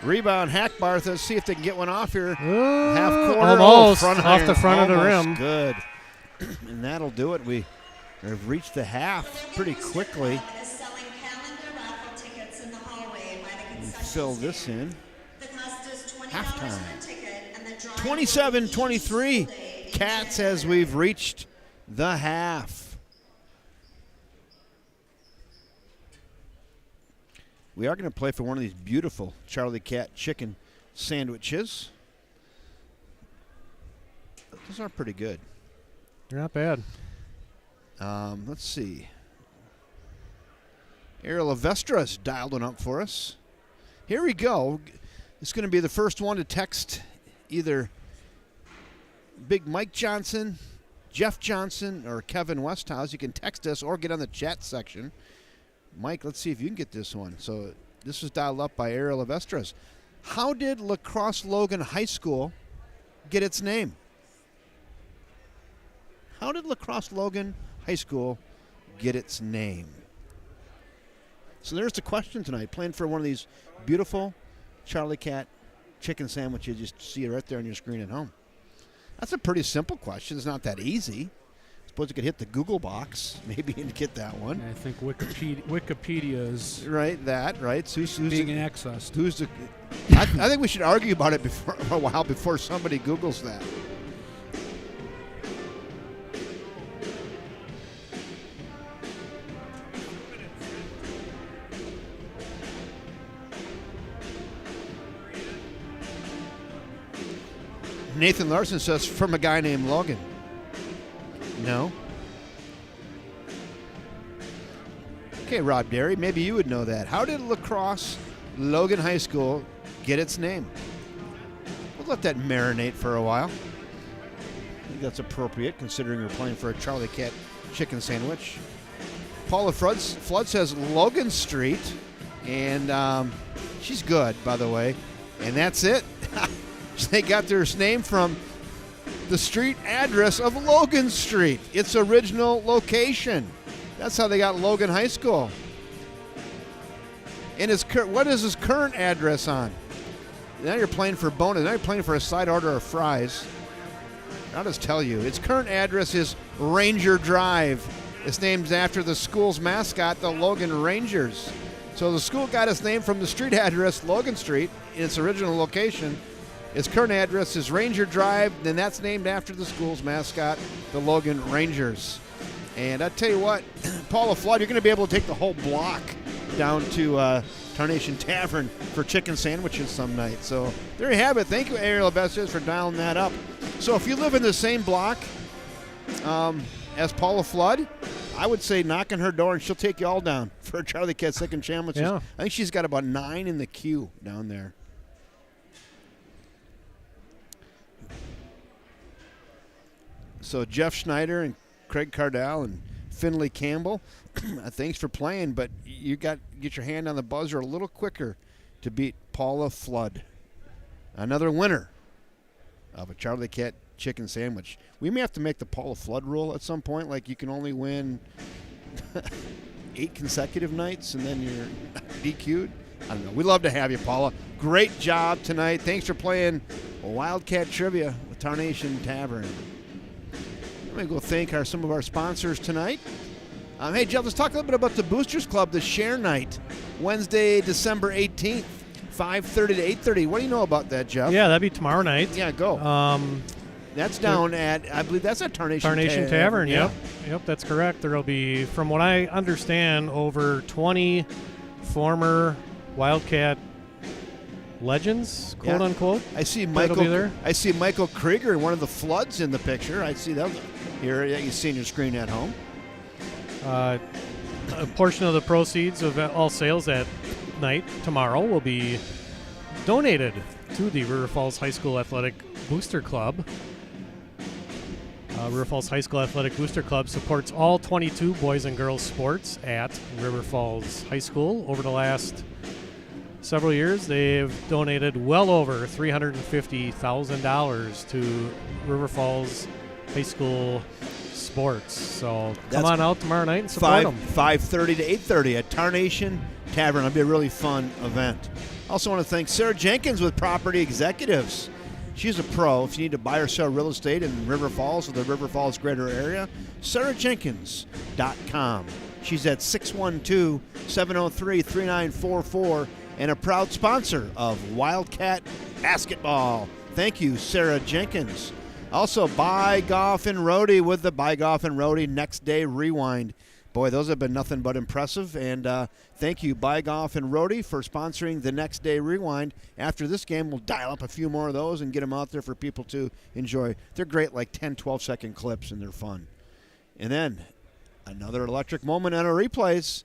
Rebound, Hackbarth. Let's see if they can get one off here. Half corner. Almost Front off iron. the front of the Almost rim. Good. And that'll do it. We have reached the half pretty quickly. Fill this in. Halftime. 27-23. Cats as we've reached the half. We are going to play for one of these beautiful Charlie Cat chicken sandwiches. Those are pretty good. They're not bad. Let's see. Ariel Avestra's dialed one up for us. Here we go. It's going to be the first one to text either Big Mike Johnson, Jeff Johnson, or Kevin Westhouse. You can text us or get on the chat section. Mike, let's see if you can get this one. So this was dialed up by Ariel Avestras. How did LaCrosse Logan High School get its name? How did LaCrosse Logan High School get its name? So there's the question tonight. Playing for one of these beautiful Charlie Cat chicken sandwiches. You just see it right there on your screen at home. That's a pretty simple question. It's not that easy. Suppose you could hit the Google box maybe and get that one. I think Wikipedia is right. That right. Who's being accessed. Who's the? I think we should argue about it for a while before somebody Googles that. Nathan Larson says from a guy named Logan. No. Okay, Rob Derry, maybe you would know that. How did LaCrosse Logan High School get its name? We'll let that marinate for a while. I think that's appropriate considering we're playing for a Charlie Cat chicken sandwich. Paula Flood says Logan Street, and she's good, by the way. And that's it. They got their name from the street address of Logan Street, its original location. That's how they got Logan High School. And what is his current address on? Now you're playing for bonus. Now you're playing for a side order of fries. I'll just tell you. Its current address is Ranger Drive. It's named after the school's mascot, the Logan Rangers. So the school got its name from the street address, Logan Street, in its original location. Its current address is Ranger Drive, and that's named after the school's mascot, the Logan Rangers. And I tell you what, Paula Flood, you're going to be able to take the whole block down to Tarnation Tavern for chicken sandwiches some night. So there you have it. Thank you, Ariel Vestas, for dialing that up. So if you live in the same block as Paula Flood, I would say knock on her door and she'll take you all down for Charlie Cat chicken sandwiches. Yeah. I think she's got about 9 in the queue down there. So Jeff Schneider and Craig Cardell and Finley Campbell, thanks for playing, but you got to get your hand on the buzzer a little quicker to beat Paula Flood. Another winner of a Charlie Cat chicken sandwich. We may have to make the Paula Flood rule at some point, like you can only win 8 consecutive nights and then you're DQ'd. I don't know. We'd love to have you, Paula. Great job tonight. Thanks for playing Wildcat Trivia with Tarnation Tavern. I'm going to go thank some of our sponsors tonight. Hey, Jeff, let's talk a little bit about the Boosters Club, the Share Night, Wednesday, December 18th, 5:30 to 8:30. What do you know about that, Jeff? Yeah, that'd be tomorrow night. Yeah, go. That's down at, I believe that's at Tarnation Tavern, yeah. yep. Yep, that's correct. There will be, from what I understand, over 20 former Wildcat legends, quote unquote. I see That'll be there. I see Michael Krieger, one of the Floods, in the picture. I see that here. You see on your screen at home. A portion of the proceeds of all sales that night tomorrow will be donated to the River Falls High School Athletic Booster Club. River Falls High School Athletic Booster Club supports all 22 boys and girls sports at River Falls High School. Over the last several years, they've donated well over $350,000 to River Falls High School sports. So come on out tomorrow night and support them. 5:30 to 8:30 at Tarnation Tavern. It'll be a really fun event. Also want to thank Sarah Jenkins with Property Executives. She's a pro. If you need to buy or sell real estate in River Falls or the River Falls greater area, sarahjenkins.com. She's at 612-703-3944 and a proud sponsor of Wildcat Basketball. Thank you, Sarah Jenkins. Also, Buy Golf and Roadie with the Buy Golf and Roadie Next Day Rewind. Boy, those have been nothing but impressive. And thank you, Buy Golf and Roadie, for sponsoring the Next Day Rewind. After this game, we'll dial up a few more of those and get them out there for people to enjoy. They're great, like 10, 12-second clips, and they're fun. And then another electric moment on our replays.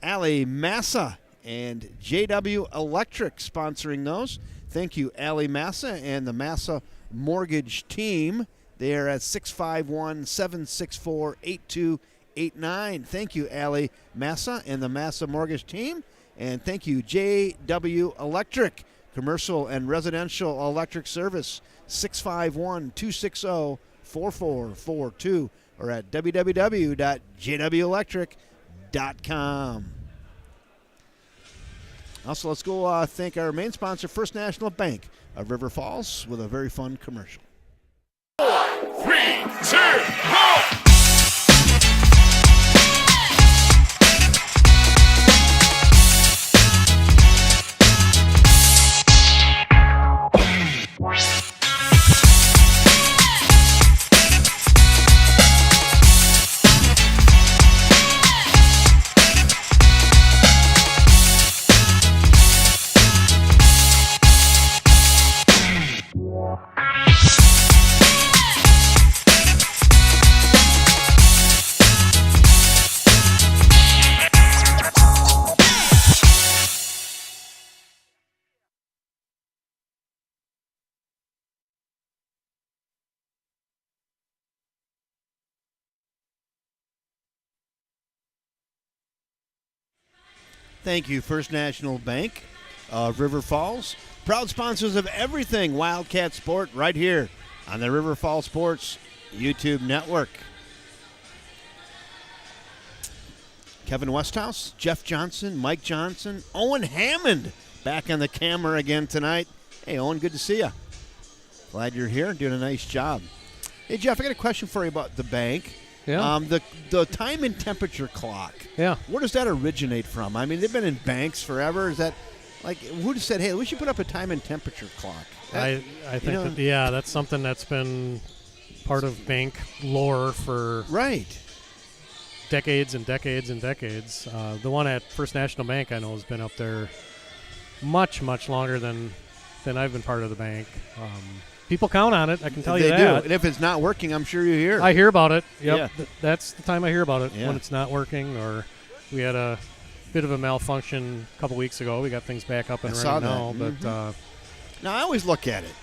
Allie Massa and JW Electric sponsoring those. Thank you, Allie Massa and the Massa Mortgage Team. They are at 651-764-8289. Thank you, Allie Massa and the Massa Mortgage Team. And thank you, JW Electric, commercial and residential electric service, 651-260-4442, or at www.jwelectric.com. Also, let's go thank our main sponsor, First National Bank of River Falls, with a very fun commercial. 4, 3, 2, go! Thank you, First National Bank of River Falls. Proud sponsors of everything Wildcat Sport right here on the River Falls Sports YouTube network. Kevin Westhouse, Jeff Johnson, Mike Johnson, Owen Hammond back on the camera again tonight. Hey, Owen, good to see you. Glad you're here, doing a nice job. Hey, Jeff, I got a question for you about the bank. Yeah. The time and temperature clock. Yeah. Where does that originate from? I mean, they've been in banks forever. Is that, like, who just said, hey, we should put up a time and temperature clock? I think that's something that's been part of bank lore for decades and decades and decades. The one at First National Bank I know has been up there much, much longer than I've been part of the bank. People count on it, I can tell you that. They do. And if it's not working, I'm sure you hear. I hear about it. Yep. Yeah. That's the time I hear about it, when it's not working. Or we had a bit of a malfunction a couple weeks ago. We got things back up and running now. But now, I always look at it.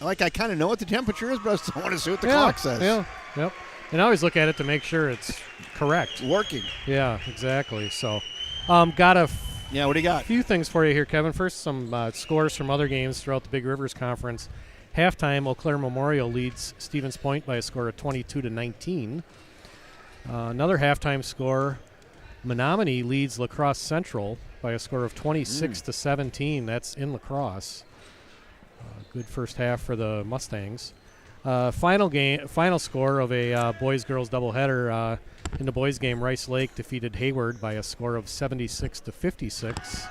I kind of know what the temperature is, but I still want to see what the clock says. Yeah, yep. And I always look at it to make sure it's correct. Working. Yeah, exactly. So, got a what do you got? Few things for you here, Kevin. First, some scores from other games throughout the Big Rivers Conference. Halftime, Eau Claire Memorial leads Stevens Point by a score of 22-19. Another halftime score, Menominee leads LaCrosse Central by a score of 26-17. That's in LaCrosse. Good first half for the Mustangs. Final score of a boys-girls doubleheader. In the boys' game, Rice Lake defeated Hayward by a score of 76-56.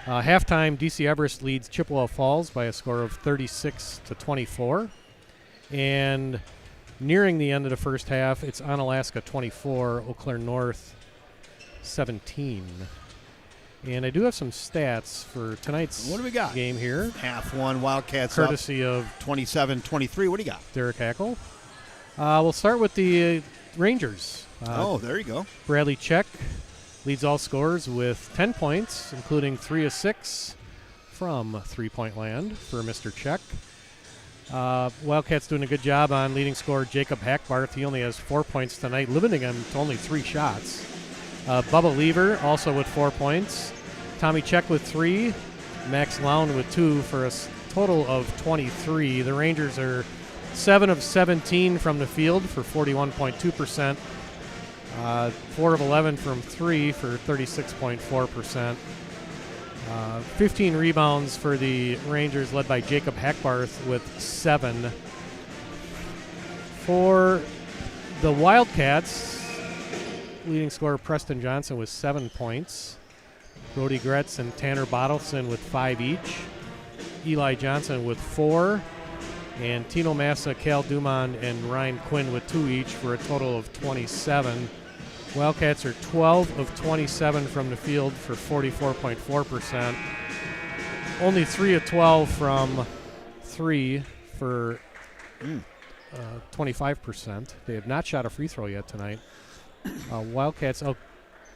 Halftime, DC Everest leads Chippewa Falls by a score of 36-24. And nearing the end of the first half, it's Onalaska 24, Eau Claire North 17. And I do have some stats for tonight's what do we got? Game here. Half one, Wildcats courtesy of 27-23. What do you got? Derek Hackle. We'll start with the Rangers. There you go. Bradley Check leads all scorers with 10 points, including 3 of 6 from three-point land for Mr. Check. Wildcats doing a good job on leading scorer Jacob Hackbarth. He only has 4 points tonight, limiting him to only 3 shots. Bubba Lever also with 4 points. Tommy Check with 3. Max Lown with 2 for a total of 23. The Rangers are 7 of 17 from the field for 41.2%. 4 of 11 from 3 for 36.4%. 15 rebounds for the Rangers, led by Jacob Hackbarth with 7. For the Wildcats, leading scorer Preston Johnson with 7 points. Brody Gretz and Tanner Bottleson with 5 each. Eli Johnson with 4. And Tino Massa, Cal Dumont, and Ryan Quinn with 2 each for a total of 27. Wildcats are 12 of 27 from the field for 44.4%. Only 3 of 12 from 3 for 25%. They have not shot a free throw yet tonight. Wildcats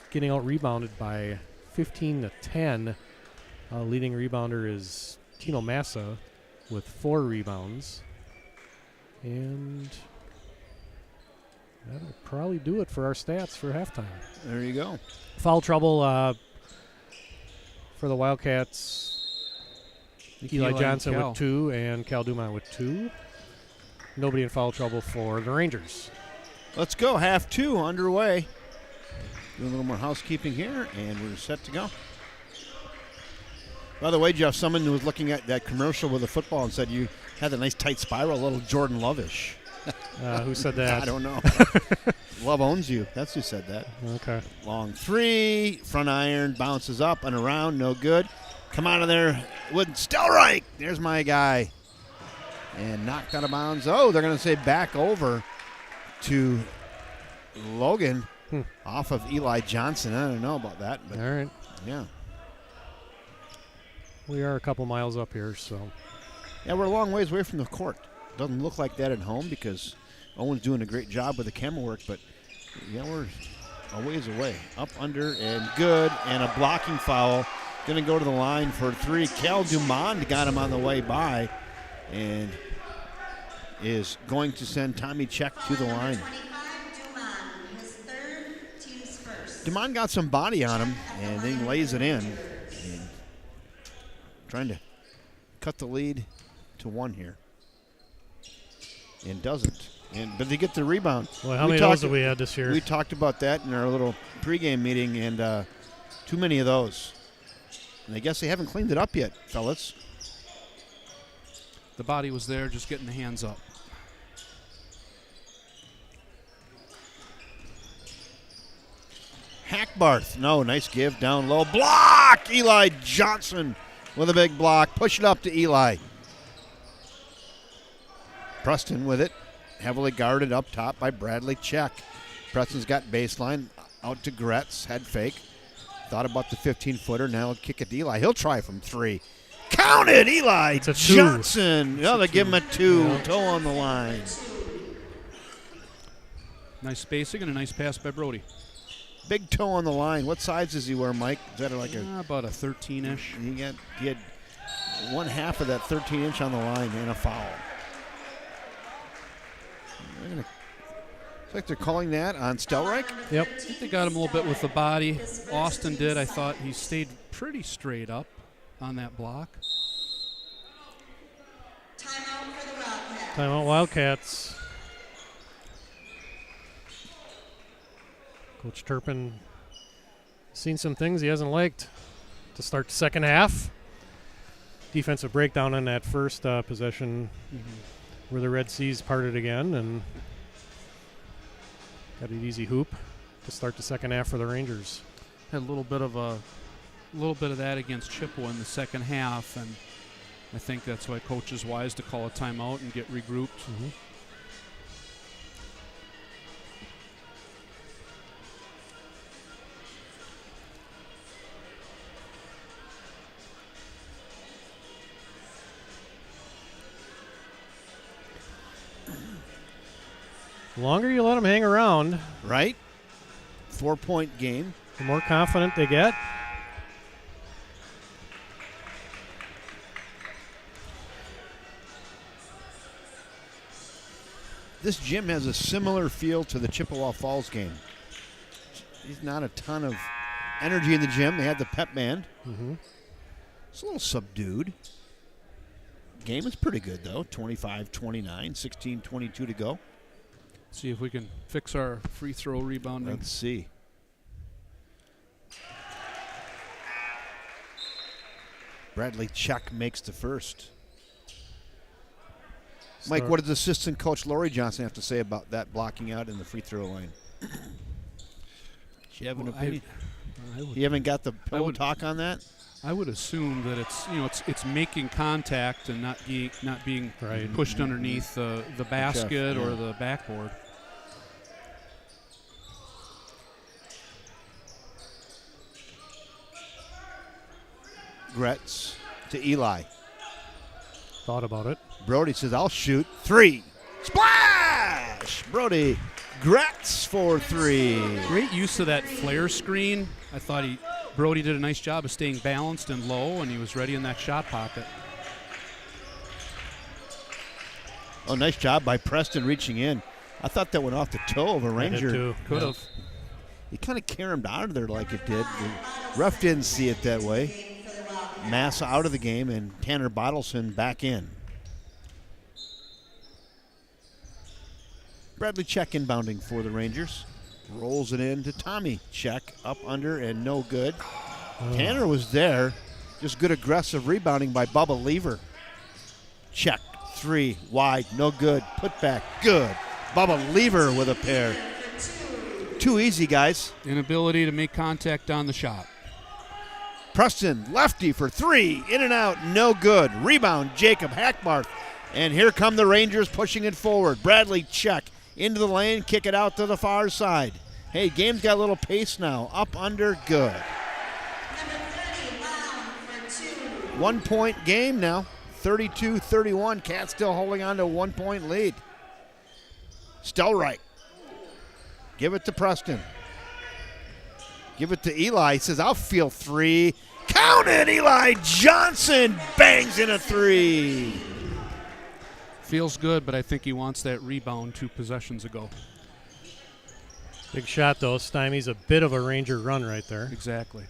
getting out-rebounded by 15-10. Leading rebounder is Tino Massa with 4 rebounds. And that'll probably do it for our stats for halftime. There you go. Foul trouble for the Wildcats. Eli Johnson with 2 and Cal Dumont with 2. Nobody in foul trouble for the Rangers. Let's go. Half 2 underway. Doing a little more housekeeping here, and we're set to go. By the way, Jeff, someone who was looking at that commercial with the football and said you had a nice tight spiral, a little Jordan Love-ish. Who said that? I don't know. Love owns you. That's who said that. Okay. Long 3, front iron, bounces up and around, no good. Come out of there with Stelreich. There's my guy. And knocked out of bounds. Oh, they're going to say back over to Logan off of Eli Johnson. I don't know about that. But all right. Yeah. We are a couple miles up here, so. Yeah, we're a long ways away from the court. Doesn't look like that at home because Owen's doing a great job with the camera work, but yeah, we're a ways away. Up, under, and good, and a blocking foul. Going to go to the line for 3. Cal Dumont got him on the way by and is going to send Tommy Check to the line. Dumont got some body on him, and then lays it in. And trying to cut the lead to 1 here. And doesn't. But they get the rebound. Well, how many of those have we had this year? We talked about that in our little pregame meeting, and too many of those. And I guess they haven't cleaned it up yet, fellas. The body was there, just getting the hands up. Hackbarth. No, nice give down low. Block! Eli Johnson with a big block. Push it up to Eli. Preston with it, heavily guarded up top by Bradley Check. Preston's got baseline out to Gretz, head fake. Thought about the 15-footer, now he'll kick it to Eli. He'll try from 3. Count it, Eli It's a 2. Johnson. Oh, they give him a 2. Toe on the line. Nice spacing and a nice pass by Brody. Big toe on the line. What size does he wear, Mike? Is that like About a 13-ish. He had 1/2 of that 13-inch on the line and a foul. Looks like they're calling that on Stelreich. Yep. I think they got him a little bit with the body. Austin did. I thought he stayed pretty straight up on that block. Timeout for the Wildcats. Timeout Wildcats. Coach Turpin seen some things he hasn't liked to start the second half. Defensive breakdown on that first possession where the Red Seas parted again and got an easy hoop to start the second half for the Rangers. Had a little bit of that against Chippewa in the second half, and I think that's why Coach is wise to call a timeout and get regrouped. The longer you let them hang around, Right? 4-point game. the more confident they get. This gym has a similar feel to the Chippewa Falls game. There's not a ton of energy in the gym. They had the pep band. It's a little subdued. Game is pretty good, though. 25-29, 16-22 to go. See if we can fix our free throw rebounding. Let's see. Bradley Chuck makes the first. Mike, what does assistant coach Lori Johnson have to say about that blocking out in the free throw line? Do you have an opinion? You haven't got the pillow talk on that? I would assume that it's making contact and not being pushed underneath the basket or the backboard. Gretz to Eli. Thought about it. Brody says, I'll shoot. 3. Splash! Brody Gretz for 3. Great use of that flare screen. I thought Brody did a nice job of staying balanced and low, and he was ready in that shot pocket. Oh, nice job by Preston reaching in. I thought that went off the toe of a Ranger. Could have. He kind of caromed out of there like it did. The ref didn't see it that way. Massa out of the game and Tanner Bottleson back in. Bradley Check inbounding for the Rangers. Rolls it in to Tommy. Check up under and no good. Tanner was there. Just good aggressive rebounding by Bubba Lever. Check. 3 wide. No good. Put back. Good. Bubba Lever with a pair. Too easy, guys. Inability to make contact on the shot. Preston, lefty for 3, in and out, no good. Rebound, Jacob Hackbarth. And here come the Rangers pushing it forward. Bradley Check into the lane, kick it out to the far side. Hey, game's got a little pace now. Up, under, good. 1-point game now, 32-31. Cats still holding on to a 1-point lead. Stelreich. Give it to Preston. Give it to Eli. He says, I'll feel 3. Count it, Eli Johnson bangs in a 3. Feels good, but I think he wants that rebound 2 possessions ago. Big shot, though. Stymies a bit of a Ranger run right there. Exactly.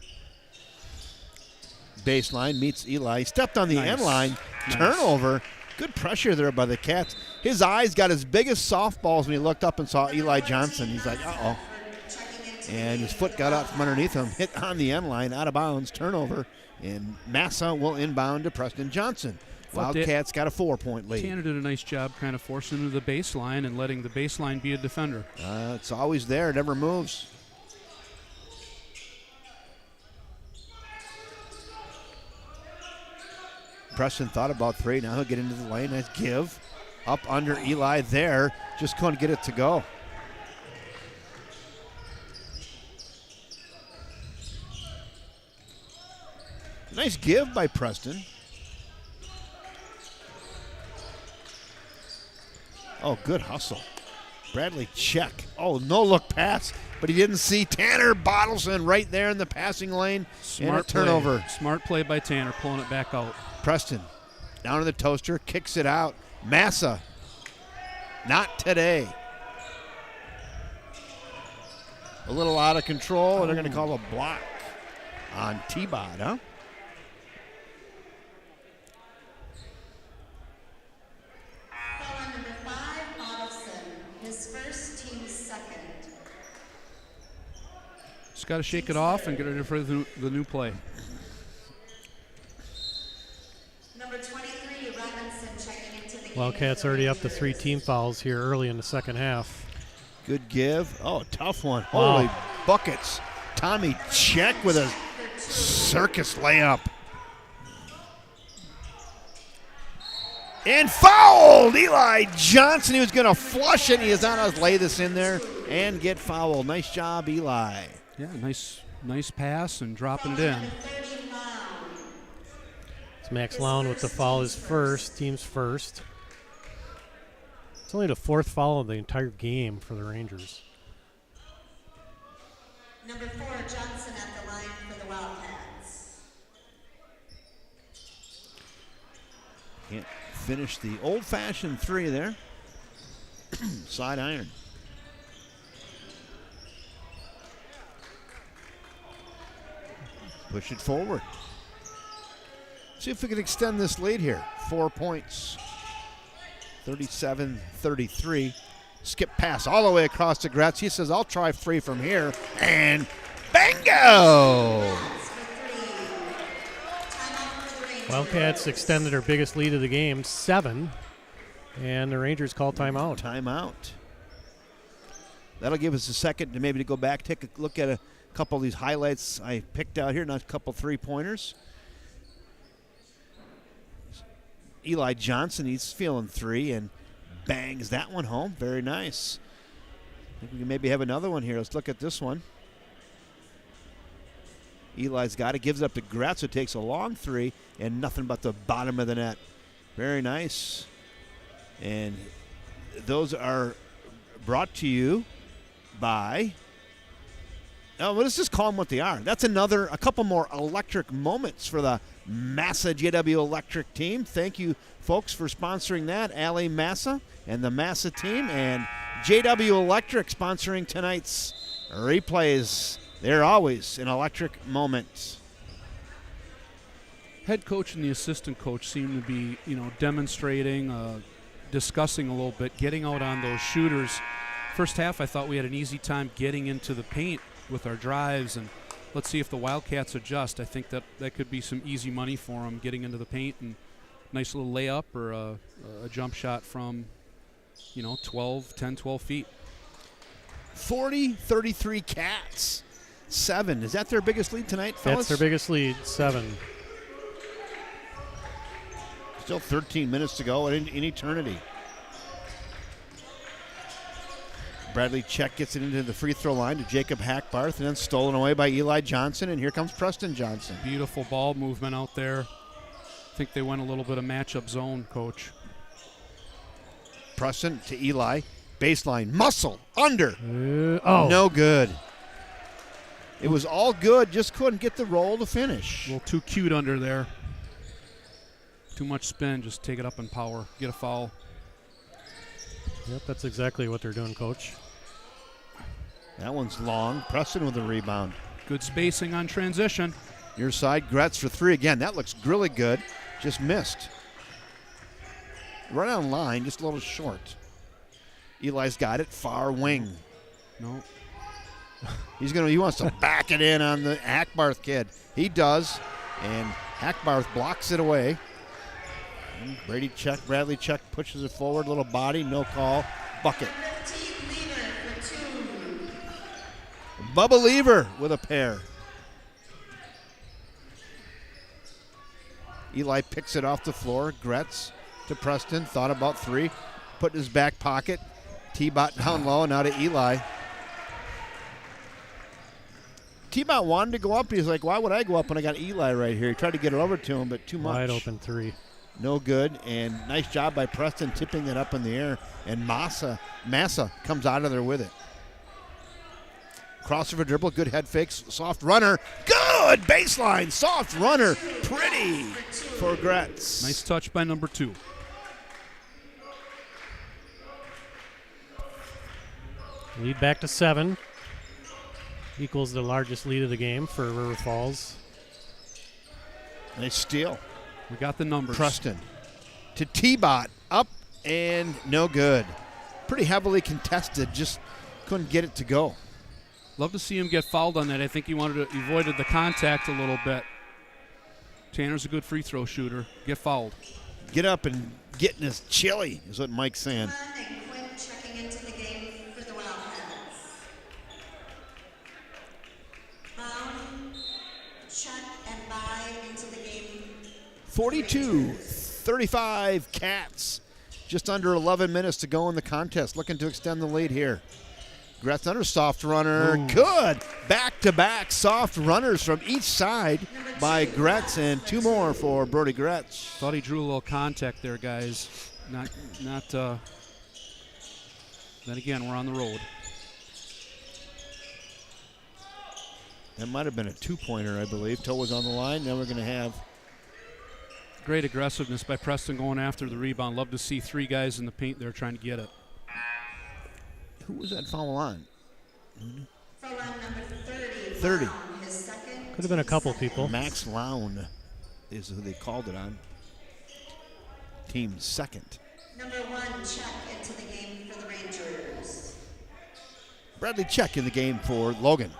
Baseline meets Eli. Stepped on the end line. Turnover. Good pressure there by the Cats. His eyes got as big as softballs when he looked up and saw Eli Johnson. He's like, uh-oh. And his foot got out from underneath him, hit on the end line, out of bounds, turnover, and Massa will inbound to Preston Johnson. Wildcats got a 4-point lead. Tanner did a nice job kind of forcing him to the baseline and letting the baseline be a defender. It's always there, never moves. Preston thought about 3, now he'll get into the lane, nice give. Up under Eli there. Just couldn't get it to go. Nice give by Preston. Oh, good hustle. Bradley check. Oh, no look pass, but he didn't see Tanner Bottleson right there in the passing lane. And a turnover. Smart play by Tanner, pulling it back out. Preston down in the toaster, kicks it out. Massa, not today. A little out of control, and they're going to call a block on T-Bod, huh? Foul number 5, Bottleson, his first, team's second. Just got to shake it off and get ready for the new play. Number 23, Robinson, checking into the game. Wildcats already up to 3 team fouls here early in the second half. Good give. Oh, tough one. Wow. Holy buckets. Tommy check with a circus layup. And fouled! Eli Johnson, he was going to flush it. He is on us. Lay this in there and get fouled. Nice job, Eli. Yeah, nice pass and dropping it in. It's Max Lown with the foul, his first, team's first. It's only the 4th foul of the entire game for the Rangers. Number 4, Johnson at the line for the Wildcats. Can't finish the old-fashioned 3 there. Side iron. Push it forward. See if we can extend this lead here. 4 points. 37-33. Skip pass all the way across to Gretz. He says, I'll try 3 from here. And bingo! Wildcats extended their biggest lead of the game, 7. And the Rangers call timeout. Timeout. That'll give us a second to maybe to go back, take a look at a couple of these highlights I picked out here, not a couple 3-pointers. Eli Johnson, he's feeling 3 and bangs that one home. Very nice. I think we can maybe have another one here. Let's look at this one. Eli's got it, gives it up to Gretz, who takes a long 3 and nothing but the bottom of the net. Very nice. And those are brought to you by, let's just call them what they are. That's a couple more electric moments for the Massa JW Electric team. Thank you, folks, for sponsoring that. Allie Massa and the Massa team, and JW Electric sponsoring tonight's replays. They're always an electric moment. Head coach and the assistant coach seem to be, demonstrating, discussing a little bit, getting out on those shooters. First half, I thought we had an easy time getting into the paint with our drives, and let's see if the Wildcats adjust. I think that could be some easy money for them, getting into the paint and nice little layup or a jump shot from, 10, 12 feet. 40-33 Cats. 7. Is that their biggest lead tonight, fellas? That's their biggest lead, 7. Still 13 minutes to go in eternity. Bradley Check gets it into the free throw line to Jacob Hackbarth, and then stolen away by Eli Johnson, and here comes Preston Johnson. Beautiful ball movement out there. I think they went a little bit of matchup zone, Coach. Preston to Eli. Baseline. Muscle. Under. Oh. No good. It was all good, just couldn't get the roll to finish. A little too cute under there. Too much spin, just take it up in power. Get a foul. Yep, that's exactly what they're doing, Coach. That one's long. Preston with a rebound. Good spacing on transition. Your side, Gretz for 3 again. That looks really good. Just missed. Right on line, just a little short. Eli's got it, far wing. No. He wants to back it in on the Hackbarth kid. He does, and Hackbarth blocks it away. And Bradley Check pushes it forward, little body, no call, bucket. Bubba Lever with a pair. Eli picks it off the floor. Gretz to Preston, thought about 3. put in his back pocket. T-Bot down low, now to Eli. T-Bot wanted to go up. He's like, why would I go up when I got Eli right here? He tried to get it over to him, but too much. Wide open three. No good, and nice job by Preston tipping it up in the air, and Massa comes out of there with it. Crossover dribble, good head fakes, soft runner, good baseline, soft runner, pretty for Gretz. Nice touch by number 2. Lead back to 7. Equals the largest lead of the game for River Falls. Nice steal. We got the numbers. Preston to T-Bot, up and no good. Pretty heavily contested, just couldn't get it to go. Love to see him get fouled on that. I think he avoided the contact a little bit. Tanner's a good free throw shooter. Get fouled. Get up and get in his chili, is what Mike's saying. And Quinn checking into the game for the Wildcats. Brown, check and buy into the game. 42-35 Cats. Just under 11 minutes to go in the contest. Looking to extend the lead here. Gretz under soft runner. Ooh. Good. Back-to-back soft runners from each side by Gretz, and 2 more for Brody Gretz. Thought he drew a little contact there, guys. Not. Then again, we're on the road. That might have been a 2-pointer, I believe. Toe was on the line. Now we're going to have Great aggressiveness by Preston going after the rebound. Love to see 3 guys in the paint there trying to get it. who was that foul on? Foul on number 30. 30. His second. Could have been a couple people. Max Lown is who they called it on. Team's second. Number 1, check into the game for the Rangers. Bradley Check in the game for Logan.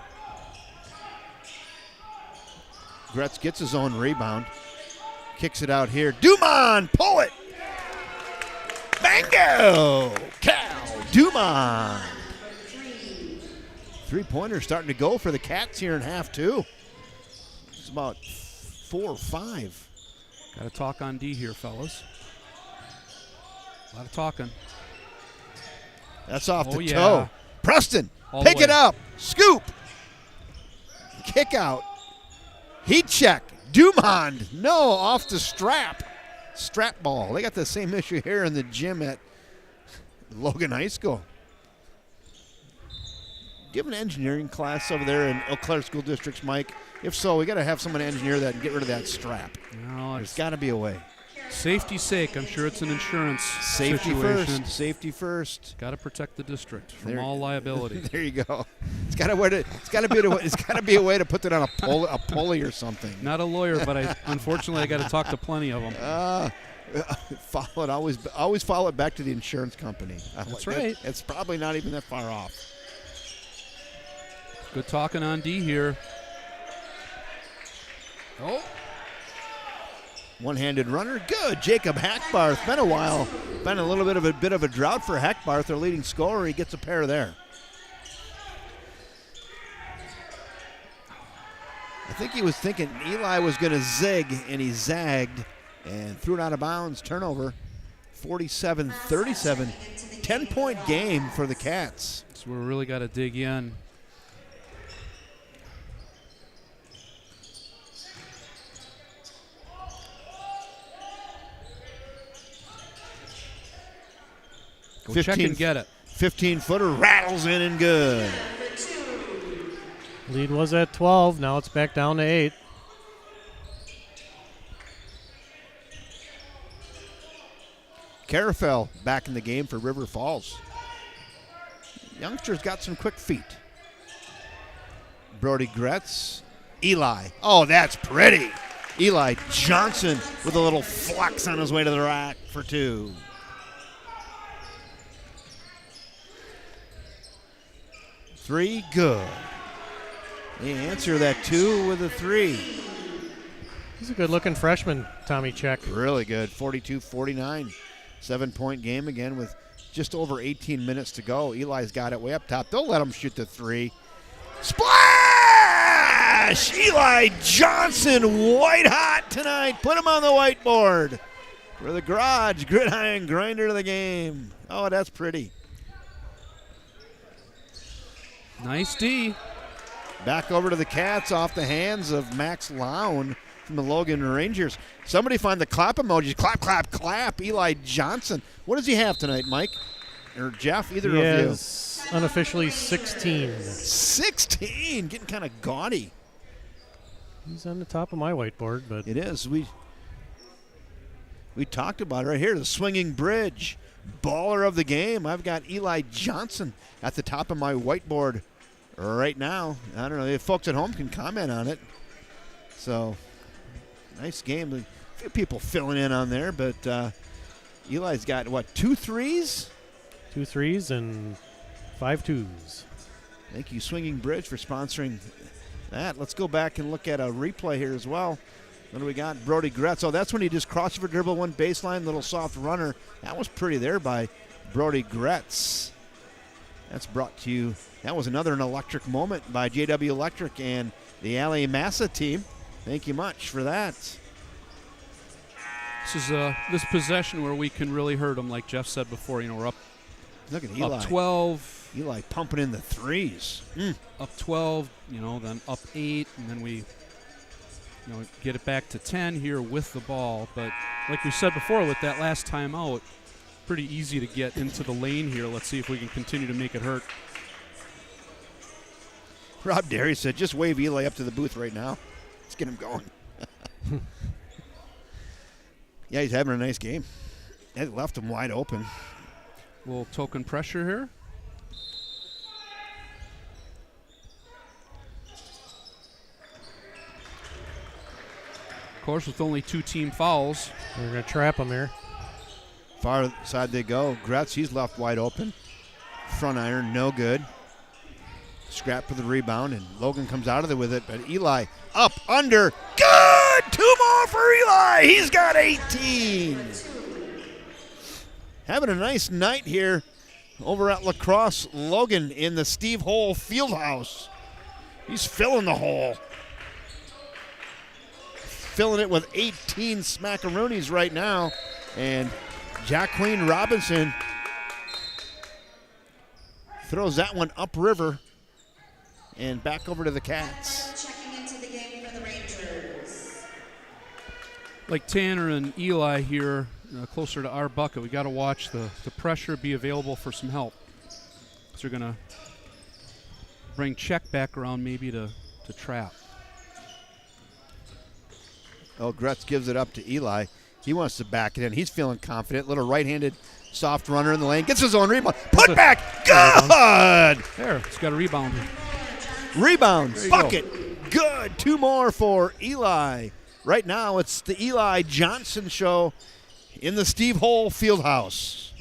Gretz gets his own rebound. Kicks it out here. Dumont, pull it. Bango! Cal Dumont. 3-pointer starting to go for the Cats here in half 2. It's about 4 or 5. Got to talk on D here, fellas. A lot of talking. That's off the yeah. toe. Preston, All pick the it way. up. Scoop. Kick out. Heat check. Dumont. No, off the strap. Strap ball. They got the same issue here in the gym at Logan High School. Do you have an engineering class over there in Eau Claire School Districts, Mike? If so, we got to have someone engineer that and get rid of that strap. No, There's got to be a way. safety's sake, I'm sure it's an insurance Safety situation. first. Safety first. Got to protect the district from There- all liability. There you go. It's got to be a way to put that on a pulley or something. Not a lawyer, but unfortunately I got to talk to plenty of them. Follow it. Always follow it back to the insurance company. That's right. It's probably not even that far off. Good talking on D here. Oh, One-handed runner. Good. Jacob Hackbarth. Been a while. Been a bit of a drought for Hackbarth, their leading scorer. He gets a pair there. I think he was thinking Eli was going to zig, and he zagged and threw it out of bounds. Turnover. 47-37. 10-point game for the Cats. so we really got to dig in. Go check and get it. 15-footer rattles in and good. Lead was at 12. Now it's back down to 8. Carafel back in the game for River Falls. Youngsters got some quick feet. Brody Gretz. Eli. Oh, that's pretty. Eli Johnson with a little flex on his way to the rack for 2. Three, good. They answer that 2 with a 3. He's a good-looking freshman, Tommy Check. Really good. 42-49. 7-point game again with just over 18 minutes to go. Eli's got it way up top. They'll let him shoot the 3. Splash! Eli Johnson, white hot tonight. Put him on the whiteboard. for the garage gridiron grinder of the game. Oh, that's pretty. Nice D. Back over to the Cats off the hands of Max Lown from the Logan Rangers. Somebody find the clap emojis. Clap, clap, clap. Eli Johnson. What does he have tonight, Mike? Or Jeff? Either He of you. is unofficially 16. 16. Getting kind of gaudy. He's on the top of my whiteboard, but It is. We talked about it right here. The swinging bridge. Baller of the game. I've got Eli Johnson at the top of my whiteboard right now. I don't know if folks at home can comment on it. So, nice game. A few people filling in on there, but Eli's got, what, 2 threes? 2 threes and 5 twos. Thank you, Swinging Bridge, for sponsoring that. Let's go back and look at a replay here as well. What do we got? Brody Gretz. Oh, that's when he just crossover dribble, one baseline, little soft runner. That was pretty there by Brody Gretz. That's brought to you. That was an electric moment by JW Electric and the LA Massa team. Thank you much for that. This is this possession where we can really hurt them, like Jeff said before. You know, we're up Look at Eli. up 12. Eli pumping in the threes. Up 12, you know, then up 8, and then we, you know, get it back to 10 here with the ball. But like we said before, with that last timeout, pretty easy to get into the lane here. Let's see if we can continue to make it hurt. Rob Derry said, just wave Eli up to the booth right now. Let's get him going. Yeah, he's having a nice game. It left him wide open. Little token pressure here. Of course, with only 2 team fouls. We're going to trap him here. Far side they go. Gretz, he's left wide open. Front iron, no good. Scrap for the rebound, and Logan comes out of there with it. But Eli up, under, good! 2 more for Eli. He's got 18. Having a nice night here over at LaCrosse Logan in the Steve Hole Fieldhouse. He's filling the hole. Filling it with 18 smackaroonies right now. And Jack Queen Robinson throws that one upriver and back over to the Cats. Checking into the game for the Rangers. Like Tanner and Eli here, closer to our bucket, we got to watch the pressure, be available for some help. So they're going to bring check back around maybe to trap. Oh, Gretz gives it up to Eli. He wants to back it in. He's feeling confident. Little right-handed soft runner in the lane. Gets his own rebound. Put back. Good. There, it's got a rebound. Rebound. There you Bucket. Good. 2 more for Eli. Right now, it's the Eli Johnson show in the Steve Hole Fieldhouse.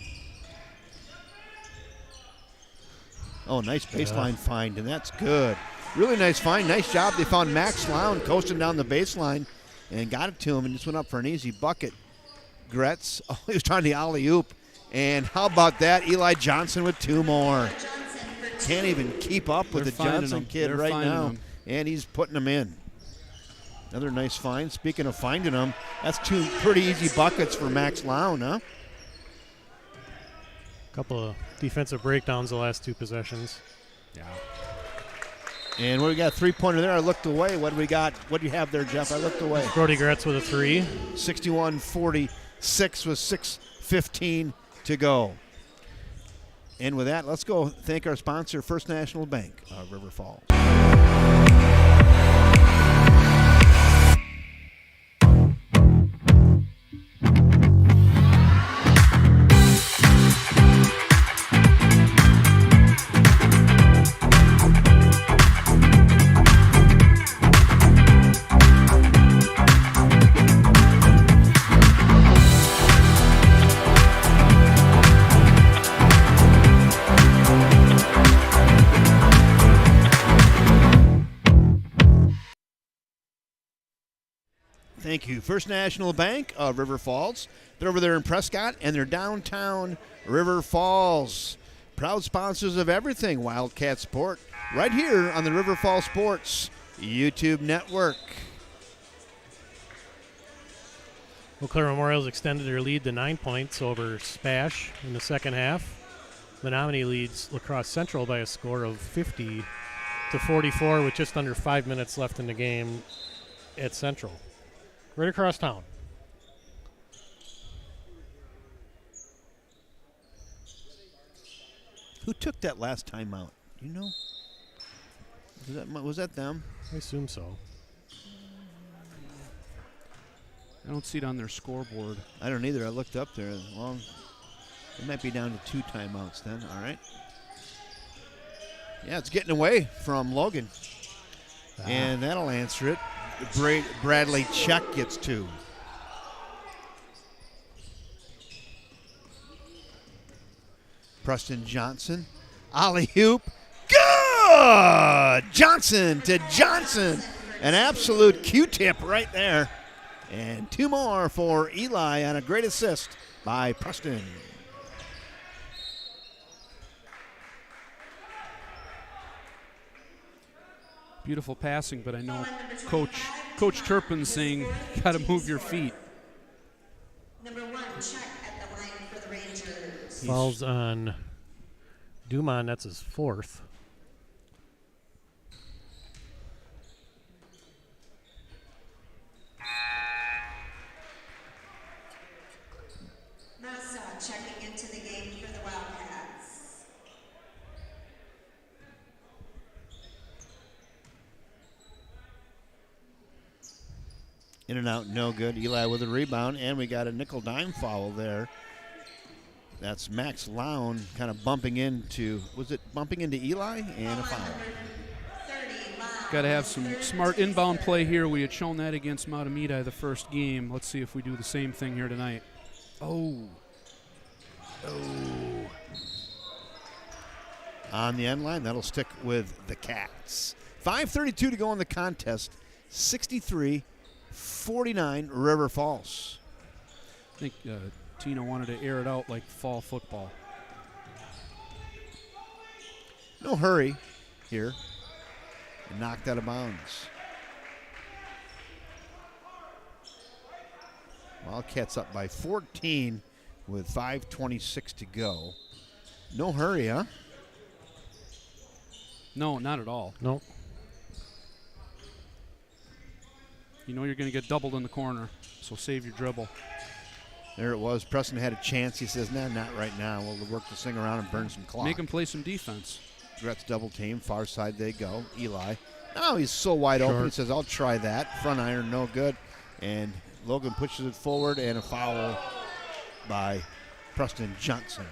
Oh, nice baseline find, and that's good. Really nice find. Nice job. They found Max Lown coasting down the baseline and got it to him and just went up for an easy bucket. Gretz, oh, he was trying the alley-oop. And how about that? Eli Johnson with 2 more. Can't even keep up with They're the Johnson him. kid They're right finding now. him. And he's putting them in. Another nice find. Speaking of finding them, that's 2 pretty easy buckets for Max Lown, huh? Couple of defensive breakdowns the last 2 possessions. Yeah. And what do we got? 3-pointer there. I looked away. What do we got? What do you have there, Jeff? I looked away. Brody Gretz with a 3. 61-46 with 6:15 to go. And with that, let's go thank our sponsor, First National Bank of River Falls. Thank you. First National Bank of River Falls. They're over there in Prescott, and they're downtown River Falls. Proud sponsors of everything Wildcat Sport, right here on the River Falls Sports YouTube network. Eau Claire Memorial's extended their lead to 9 points over Spash in the second half. Menominee leads LaCrosse Central by a score of 50-44 with just under 5 minutes left in the game at Central. Right across town. Who took that last timeout? Do you know? Was that them? I assume so. I don't see it on their scoreboard. I don't either. I looked up there. Well, it might be down to 2 timeouts then. All right. Yeah, it's getting away from Logan. And that'll answer it. Bradley Check gets 2. Preston Johnson. Alley-oop. Good! Johnson to Johnson. An absolute Q-tip right there. And 2 more for Eli on a great assist by Preston. Beautiful passing, but I know Coach Turpin's saying, got to move your feet. Number 1, check at the line for the Rangers. Falls on Dumont. That's his 4th. Massa checking into the game for the Wildcats. In and out, no good. Eli with a rebound, and we got a nickel dime foul there. That's Max Lown kind of bumping into, was it bumping into Eli? And a foul. Got to have some smart inbound play here. We had shown that against Matamita the first game. Let's see if we do the same thing here tonight. Oh. On the end line, that'll stick with the Cats. 5:32 to go in the contest. 63-49 River Falls. I think Tina wanted to air it out like fall football. No hurry here. Knocked out of bounds. Wildcats up by 14 with 5:26 to go. No hurry, huh? No, not at all. Nope. You know you're going to get doubled in the corner, so save your dribble. There it was. Preston had a chance. He says, nah, not right now. We'll work this thing around and burn some clock. Make him play some defense. Gretz double team. Far side they go. Eli. Now he's so wide open. He says, I'll try that. Front iron, no good. And Logan pushes it forward, and a foul by Preston Johnson.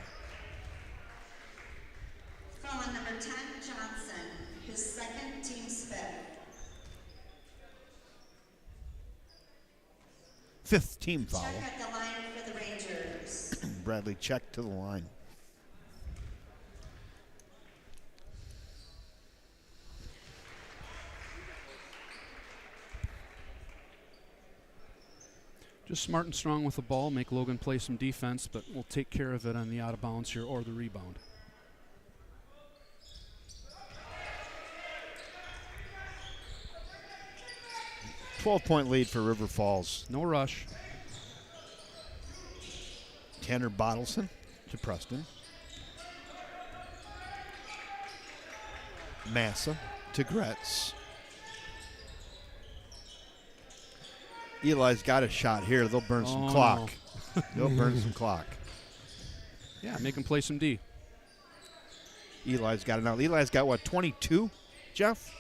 Foul on number 10, Johnson, his second, team's 5th. 5th team foul. Check at the line for the Rangers. Bradley Check to the line. Just smart and strong with the ball. Make Logan play some defense, but we'll take care of it on the out of bounds here or the rebound. A 12-point lead for River Falls. No rush. Tanner Bottleson to Preston. Massa to Gretz. Eli's got a shot here. They'll burn some clock. They'll burn some clock. Yeah, make him play some D. Eli's got it now. Eli's got, what, 22, Jeff?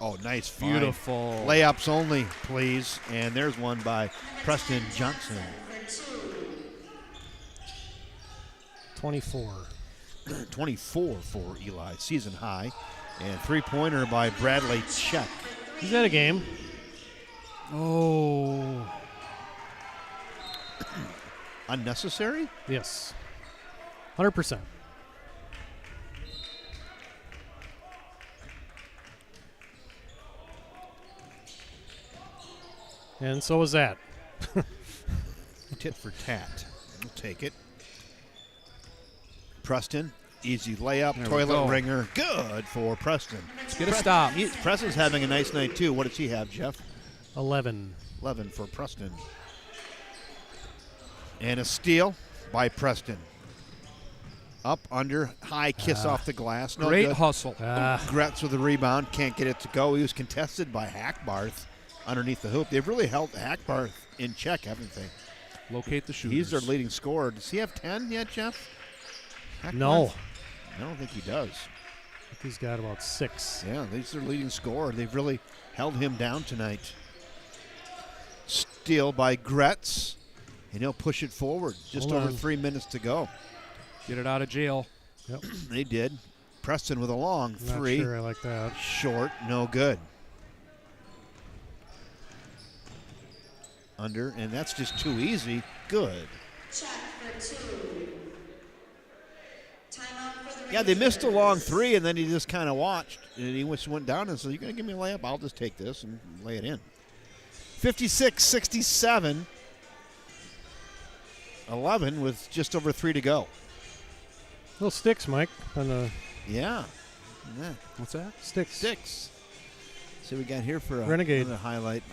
Oh, nice find. Beautiful. Layups only, please. And there's one by Preston Johnson. 24. 24 for Eli, season high. And three-pointer by Bradley Check. He's at a game. Oh. Unnecessary? Yes. 100%. And so was that. Tit for tat. We'll take it. Preston, easy layup, There we toilet go. ringer. Good for Preston. Get a stop. Preston's having a nice night, too. What does he have, Jeff? 11. 11 for Preston. And a steal by Preston. Up, under, high kiss off the glass. No Great good. hustle. Gretz with the rebound. Can't get it to go. He was contested by Hackbarth underneath the hoop. They've really held Hackbarth in check, haven't they? Locate the shooters. He's their leading scorer. Does he have 10 yet, Jeff? No. I don't think he does. I think he's got about 6. Yeah, he's their leading scorer. They've really held him down tonight. Steal by Gretz, and he'll push it forward. Just over 3 minutes to go. Get it out of jail. Yep. They did. Preston with a long three. Not sure I like that. Short, no good. Under, and that's just too easy. Good. Check for 2. Timeout for the Yeah, they missed a Rangers. long three, and then he just kind of watched. And he just went down and said, "You're going to give me a layup? I'll just take this and lay it in." 56-67. 11 with just over 3 to go. Little sticks, Mike, on the Yeah. What's that? sticks. 6. See what we got here for a Renegade. another highlight.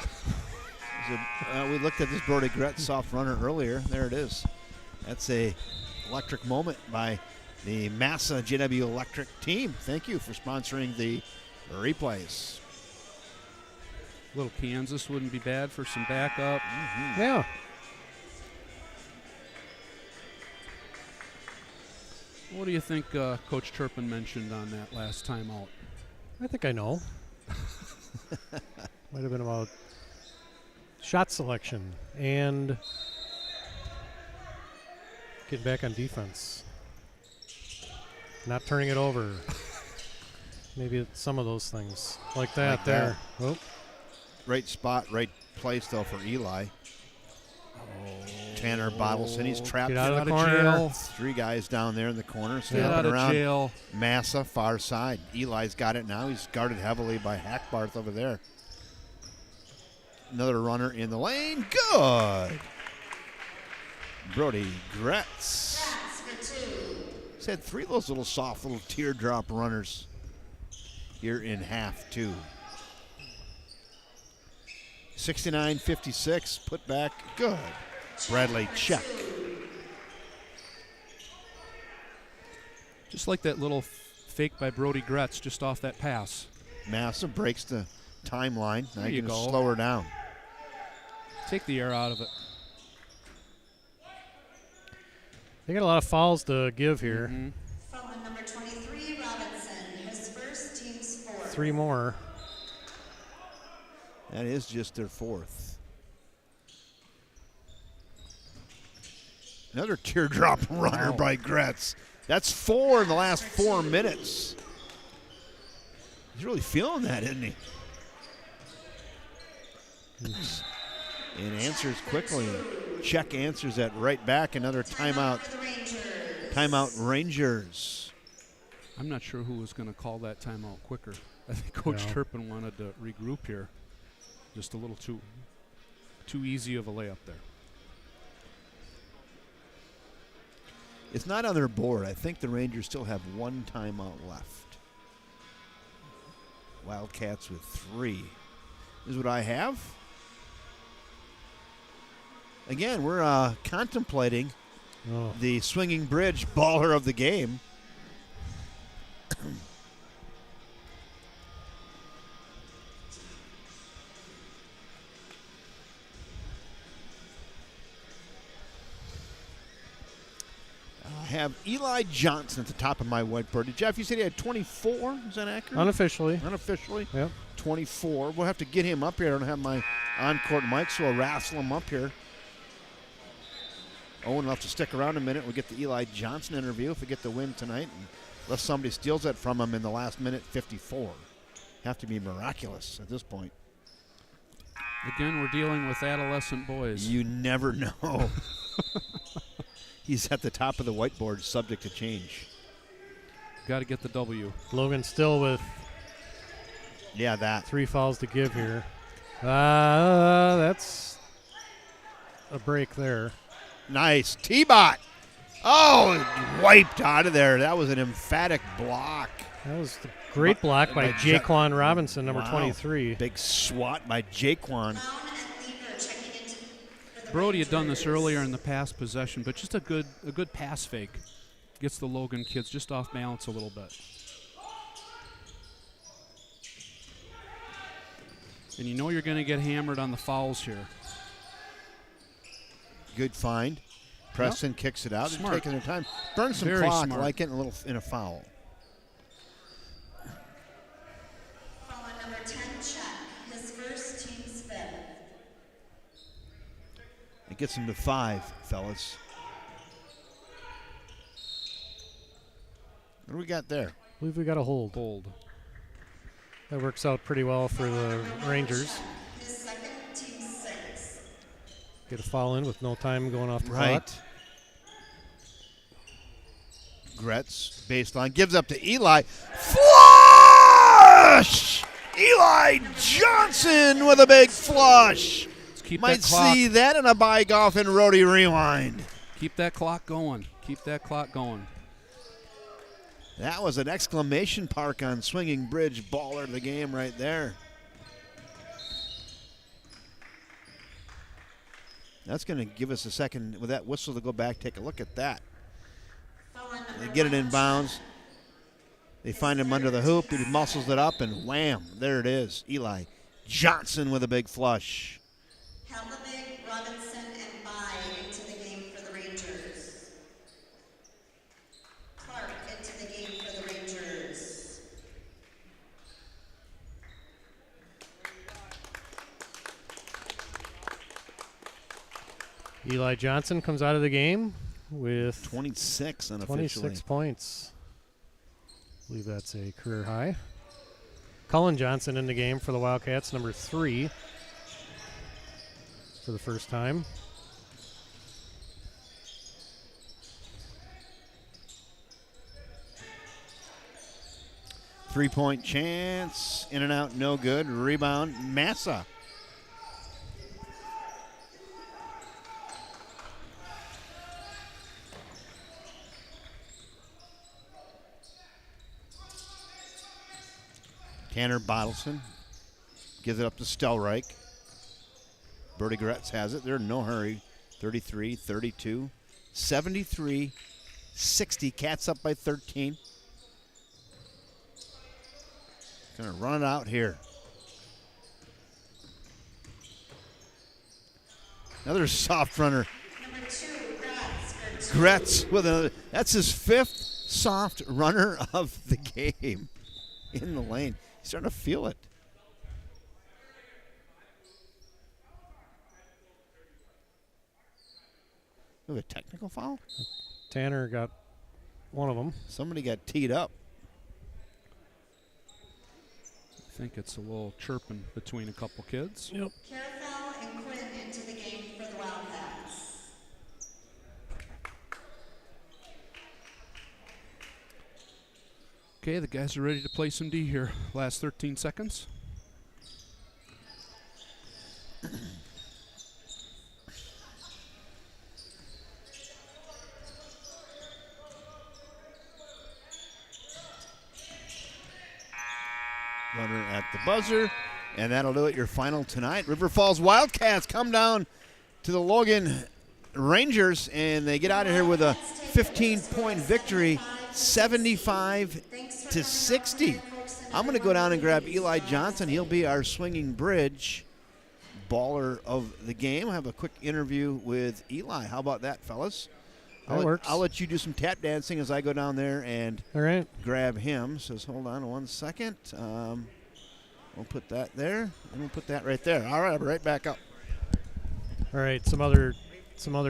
We looked at this Brody Gretz soft runner earlier. There it is. That's a electric moment by the Massa JW Electric team. Thank you for sponsoring the replays. Little Kansas wouldn't be bad for some backup. Yeah. What do you think Coach Turpin mentioned on that last timeout? I think I know. Might have been about shot selection and getting back on defense. Not turning it over. Maybe it's some of those things. Like that Like there. that. Oh. Right spot, right place, though, for Eli. Tanner Bottleson, he's trapped. Get out of the Get out of corner. jail. 3 guys down there in the corner, Get out snapping of around. jail. Massa, far side. Eli's got it now. He's guarded heavily by Hackbarth over there. Another runner in the lane. Good. Brody Gretz. That's for 2. He's had 3 of those little soft little teardrop runners here in half 2. 69-56. Put back. Good. Bradley check. Just like that little fake by Brody Gretz just off that pass. Massa breaks the timeline. Now There you you can go. slow her down. Take the air out of it. They got a lot of fouls to give here. Mm-hmm. Foul number 23, Robinson. His first, team's 4th. 3 more. That is just their 4th. Another teardrop runner by Gretz. That's 4 in the last 4 minutes. He's really feeling that, isn't he? And answers quickly. Check answers that right back. Another timeout. For the Rangers. Timeout Rangers. I'm not sure who was going to call that timeout quicker. I think Coach Yeah. Turpin wanted to regroup here. Just a little too easy of a layup there. It's not on their board. I think the Rangers still have 1 timeout left. Wildcats with 3. This is what I have. Again, we're contemplating Oh. the swinging bridge baller of the game. I have Eli Johnson at the top of my whiteboard. Jeff, you said he had 24. Is that accurate? Unofficially. Unofficially. Yep. 24. We'll have to get him up here. I don't have my on-court mic, so I'll wrestle him up here. Owen will have to stick around a minute. We'll get the Eli Johnson interview if we get the win tonight, unless somebody steals that from him in the last minute, 54. Have to be miraculous at this point. Again, we're dealing with adolescent boys. You never know. He's at the top of the whiteboard, subject to change. Got to get the W. Logan still with Yeah, that. 3 fouls to give here. That's a break there. Nice. T-Bot. Oh, wiped out of there. That was an emphatic block. That was a great block by Jaquan Robinson, number 23. Big swat by Jaquan. Brody had done this earlier in the pass possession, but just a good pass fake. Gets the Logan kids just off balance a little bit. And you know you're going to get hammered on the fouls here. Good find. Preston kicks it out. Smart. They're taking their time. Burn some Very clock, smart. like it in a foul. Foul on number 10, check. His first, team's fifth. It gets them to 5, fellas. What do we got there? I believe we got a hold. Hold. That works out pretty well for the Rangers. His second, team's sixth. Get a foul in with no time going off the clock. Right. Gretz, baseline, gives up to Eli. Flush! Eli Johnson with a big flush. Let's keep Might that clock. see that in a bike off in Rody Rewind. Keep that clock going. Keep that clock going. That was an exclamation mark on Swinging Bridge baller of the game right there. That's going to give us a second with that whistle to go back, take a look at that. They get it in bounds. They find him under the hoop. He muscles it up, and wham, there it is. Eli Johnson with a big flush. Helvig, Robinson, and Bai into the game for the Rangers. Clark into the game for the Rangers. Eli Johnson comes out of the game with 26 unofficially. 26 points. I believe that's a career high. Cullen Johnson in the game for the Wildcats, number 3 for the first time. Three-point chance, in and out, no good. Rebound, Massa. Tanner Bottleson gives it up to Stelreich. Brody Gretz has it. They're in no hurry. 33, 32, 73, 60. Cats up by 13. Gonna run it out here. Another soft runner. Number 2, Gretz. Gretz with a, that's his 5th soft runner of the game in the lane. He's starting to feel it. We have a technical foul? Tanner got one of them. Somebody got teed up. I think it's a little chirping between a couple kids. Yep. Carafell and Quinn into the game for the Wildcats. Okay, the guys are ready to play some D here. Last 13 seconds. Runner at the buzzer, and that'll do it. Your final tonight. River Falls Wildcats come down to the Logan Rangers, and they get out of here with a 15-point victory, 75-60. I'm going to go down and grab Eli Johnson. He'll be our Swinging Bridge baller of the game. I'll have a quick interview with Eli. How about that, fellas? That works. I'll let you do some tap dancing as I go down there and All right. grab him. So hold on 1 second. We'll put that there, and we'll put that right there. All right, I'll be right back up. All right. Some other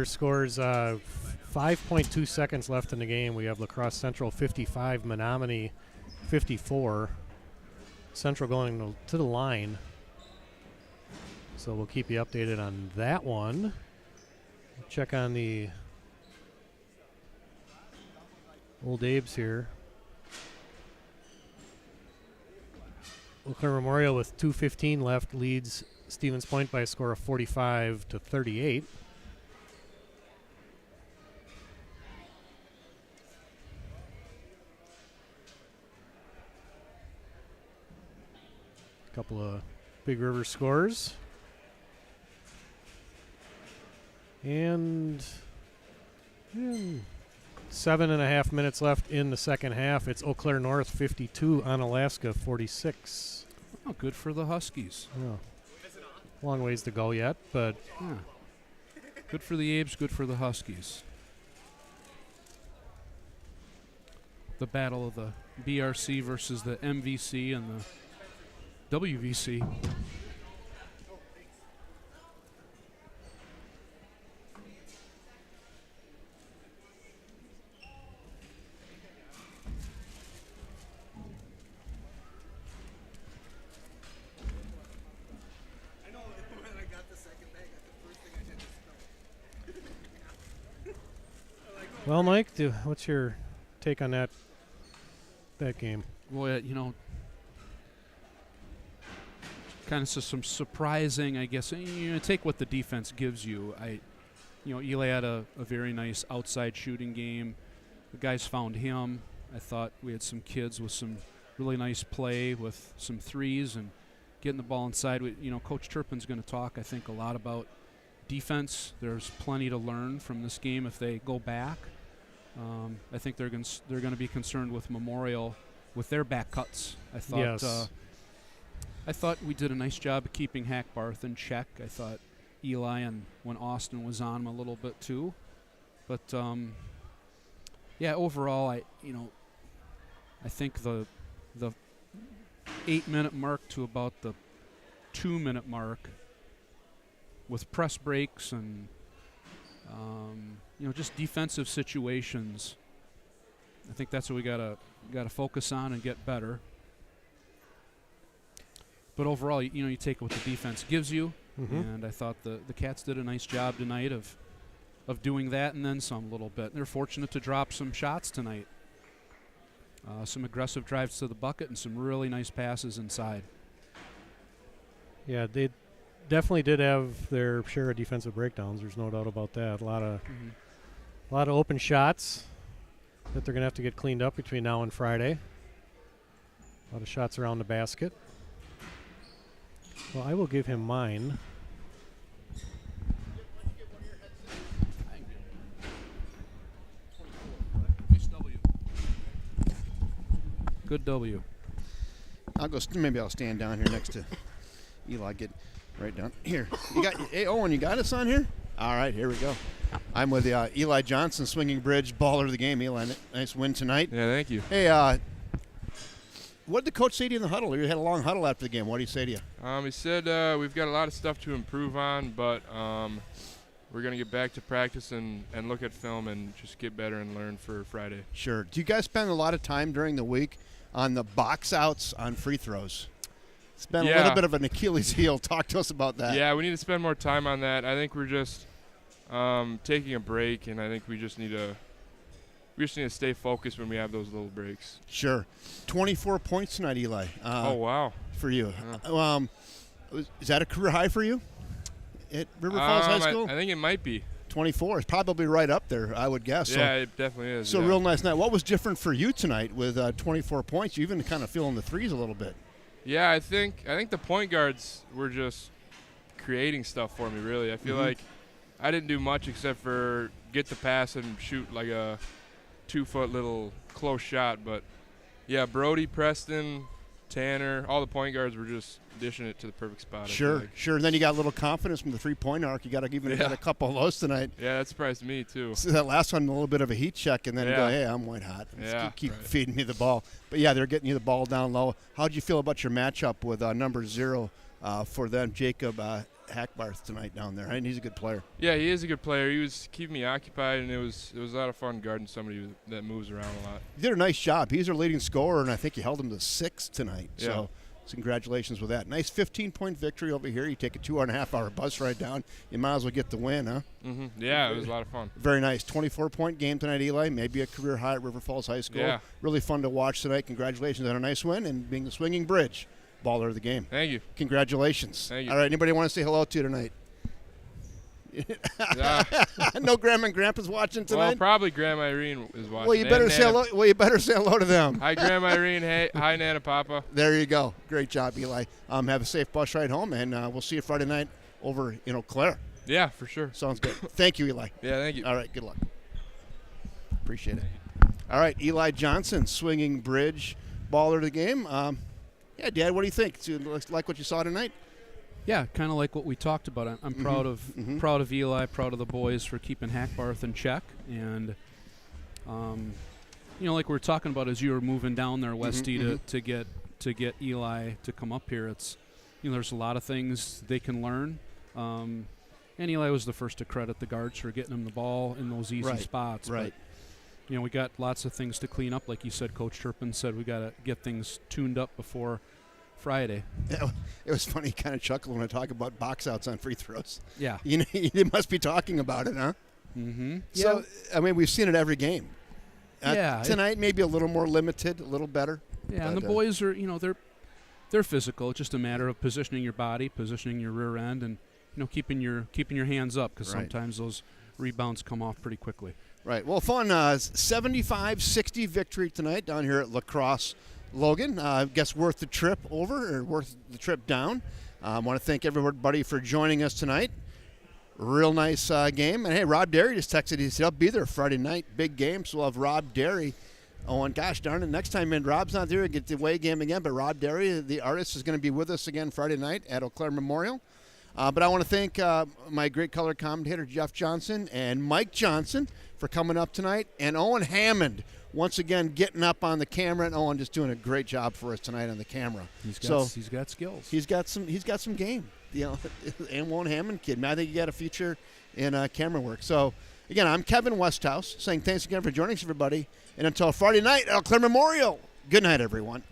scores. 5.2 seconds left in the game. We have LaCrosse Central 55, Menominee 54. Central going to the line. So we'll keep you updated on that one. Check on the Old Abe's here. Oakland Memorial with 2:15 left leads Stevens Point by a score of 45-38. couple of Big River scores. And 7.5 minutes left in the second half. It's Eau Claire North 52, Onalaska 46. Oh, good for the Huskies. Oh, long ways to go yet, but Yeah. Good for the Abes, good for the Huskies. The battle of the BRC versus the MVC and the WVC. well, Mike, what's your take on that game? Well, kind of some surprising, I guess. Take what the defense gives you. Eli had a very nice outside shooting game. The guys found him. I thought we had some kids with some really nice play with some threes and getting the ball inside. Coach Turpin's going to talk, I think, a lot about defense. There's plenty to learn from this game if they go back. I think they're going to be concerned with Memorial with their back cuts. I thought we did a nice job of keeping Hackbarth in check. I thought Eli and when Austin was on him a little bit too. But overall, I think the 8-minute mark to about the 2-minute mark with press breaks and just defensive situations. I think that's what we gotta focus on and get better. But overall, you take what the defense gives you, and I thought the Cats did a nice job tonight of doing that and then some a little bit. They're fortunate to drop some shots tonight. Some aggressive drives to the bucket and some really nice passes inside. Yeah, they definitely did have their share of defensive breakdowns. There's no doubt about that. A lot of open shots that they're going to have to get cleaned up between now and Friday. A lot of shots around the basket. Well, I will give him mine. Good W. Maybe I'll stand down here next to Eli. Get right down here. Hey, Owen, you got us on here? All right, here we go. I'm with Eli Johnson, Swinging Bridge, baller of the game. Eli, nice win tonight. Yeah, thank you. Hey, what did the coach say to you in the huddle? You had a long huddle after the game. What did he say to you? He said we've got a lot of stuff to improve on, but we're going to get back to practice and look at film and just get better and learn for Friday. Sure. Do you guys spend a lot of time during the week on the box outs on free throws? It's been a little bit of an Achilles heel. Talk to us about that. Yeah, we need to spend more time on that. I think we're just taking a break, and I think we just need to stay focused when we have those little breaks. Sure. 24 points tonight, Eli. Oh, wow. For you. Is that a career high for you at River Falls High School? I think it might be. 24 is probably right up there, I would guess. Yeah, it definitely is. So real nice night. What was different for you tonight with 24 points? You even kind of feeling the threes a little bit. Yeah, I think the point guards were just creating stuff for me, really. I feel like I didn't do much except for get the pass and shoot like a 2-foot little close shot. But, yeah, Brody, Preston, Tanner, all the point guards were just dishing it to the perfect spot. Sure. And then you got a little confidence from the three-point arc. You got a couple of those tonight. Yeah, that surprised me, too. So that last one, a little bit of a heat check, and then go, hey, I'm white hot. Keep feeding me the ball. But, yeah, they're getting you the ball down low. How did you feel about your matchup with number 0 for them, Jacob Hackbarth, tonight down there? And he's a good player. Yeah, he is a good player. He was keeping me occupied, and it was a lot of fun guarding somebody that moves around a lot. You did a nice job. He's their leading scorer, and I think you held him to 6 tonight. Yeah. So congratulations with that. Nice 15-point victory over here. You take a 2.5-hour bus ride down. You might as well get the win, huh? Mm-hmm. Yeah, it was a lot of fun. Very nice. 24-point game tonight, Eli. Maybe a career high at River Falls High School. Yeah. Really fun to watch tonight. Congratulations on a nice win and being the Swinging Bridge baller of the game. Thank you. Congratulations. Thank you. All right, anybody want to say hello to you tonight? No grandma and grandpa's watching tonight. Well, probably Grandma Irene is watching. Well, you better say hello. Well, you better say hello to them. Hi, Grandma Irene. Hey, hi, Nana Papa. There you go. Great job, Eli. Have a safe bus ride home, and we'll see you Friday night over in Eau Claire. Yeah, for sure. Sounds good. Thank you, Eli. Yeah, thank you. All right, good luck. Appreciate it. All right, Eli Johnson, swinging bridge baller of the game. Yeah, Dad, what do you think? Do you like what you saw tonight? Yeah, kind of like what we talked about. I'm proud of Eli, proud of the boys for keeping Hackbarth in check, and like we were talking about as you were moving down there, Westy, to get Eli to come up here. It's there's a lot of things they can learn, and Eli was the first to credit the guards for getting him the ball in those easy spots. Right. But, we got lots of things to clean up, like you said. Coach Turpin said we got to get things tuned up before Friday. Yeah, it was funny, kind of chuckle when I talk about box outs on free throws. Yeah. You must be talking about it, huh? Mm-hmm. So, I mean, we've seen it every game. Yeah. Tonight, maybe a little more limited, a little better. Yeah, and the boys are, they're physical. It's just a matter of positioning your body, positioning your rear end, and, keeping your hands up, because sometimes those rebounds come off pretty quickly. Right. Well, fun 75-60 victory tonight down here at LaCrosse Logan. I guess worth the trip over or worth the trip down. I want to thank everybody for joining us tonight. Real nice game. And, hey, Rob Derry just texted. He said, I'll be there Friday night. Big game. So we'll have Rob Derry. Oh, and gosh darn it, next time Rob's not there, we get the away game again. But Rob Derry, the artist, is going to be with us again Friday night at Eau Claire Memorial. But I want to thank my great color commentator, Jeff Johnson, and Mike Johnson for coming up tonight. And Owen Hammond, once again, getting up on the camera. And Owen just doing a great job for us tonight on the camera. He's got skills. He's got some game. And Owen Hammond kid. I think he got a future in camera work. So, again, I'm Kevin Westhouse saying thanks again for joining us, everybody. And until Friday night, Eau Claire Memorial, good night, everyone.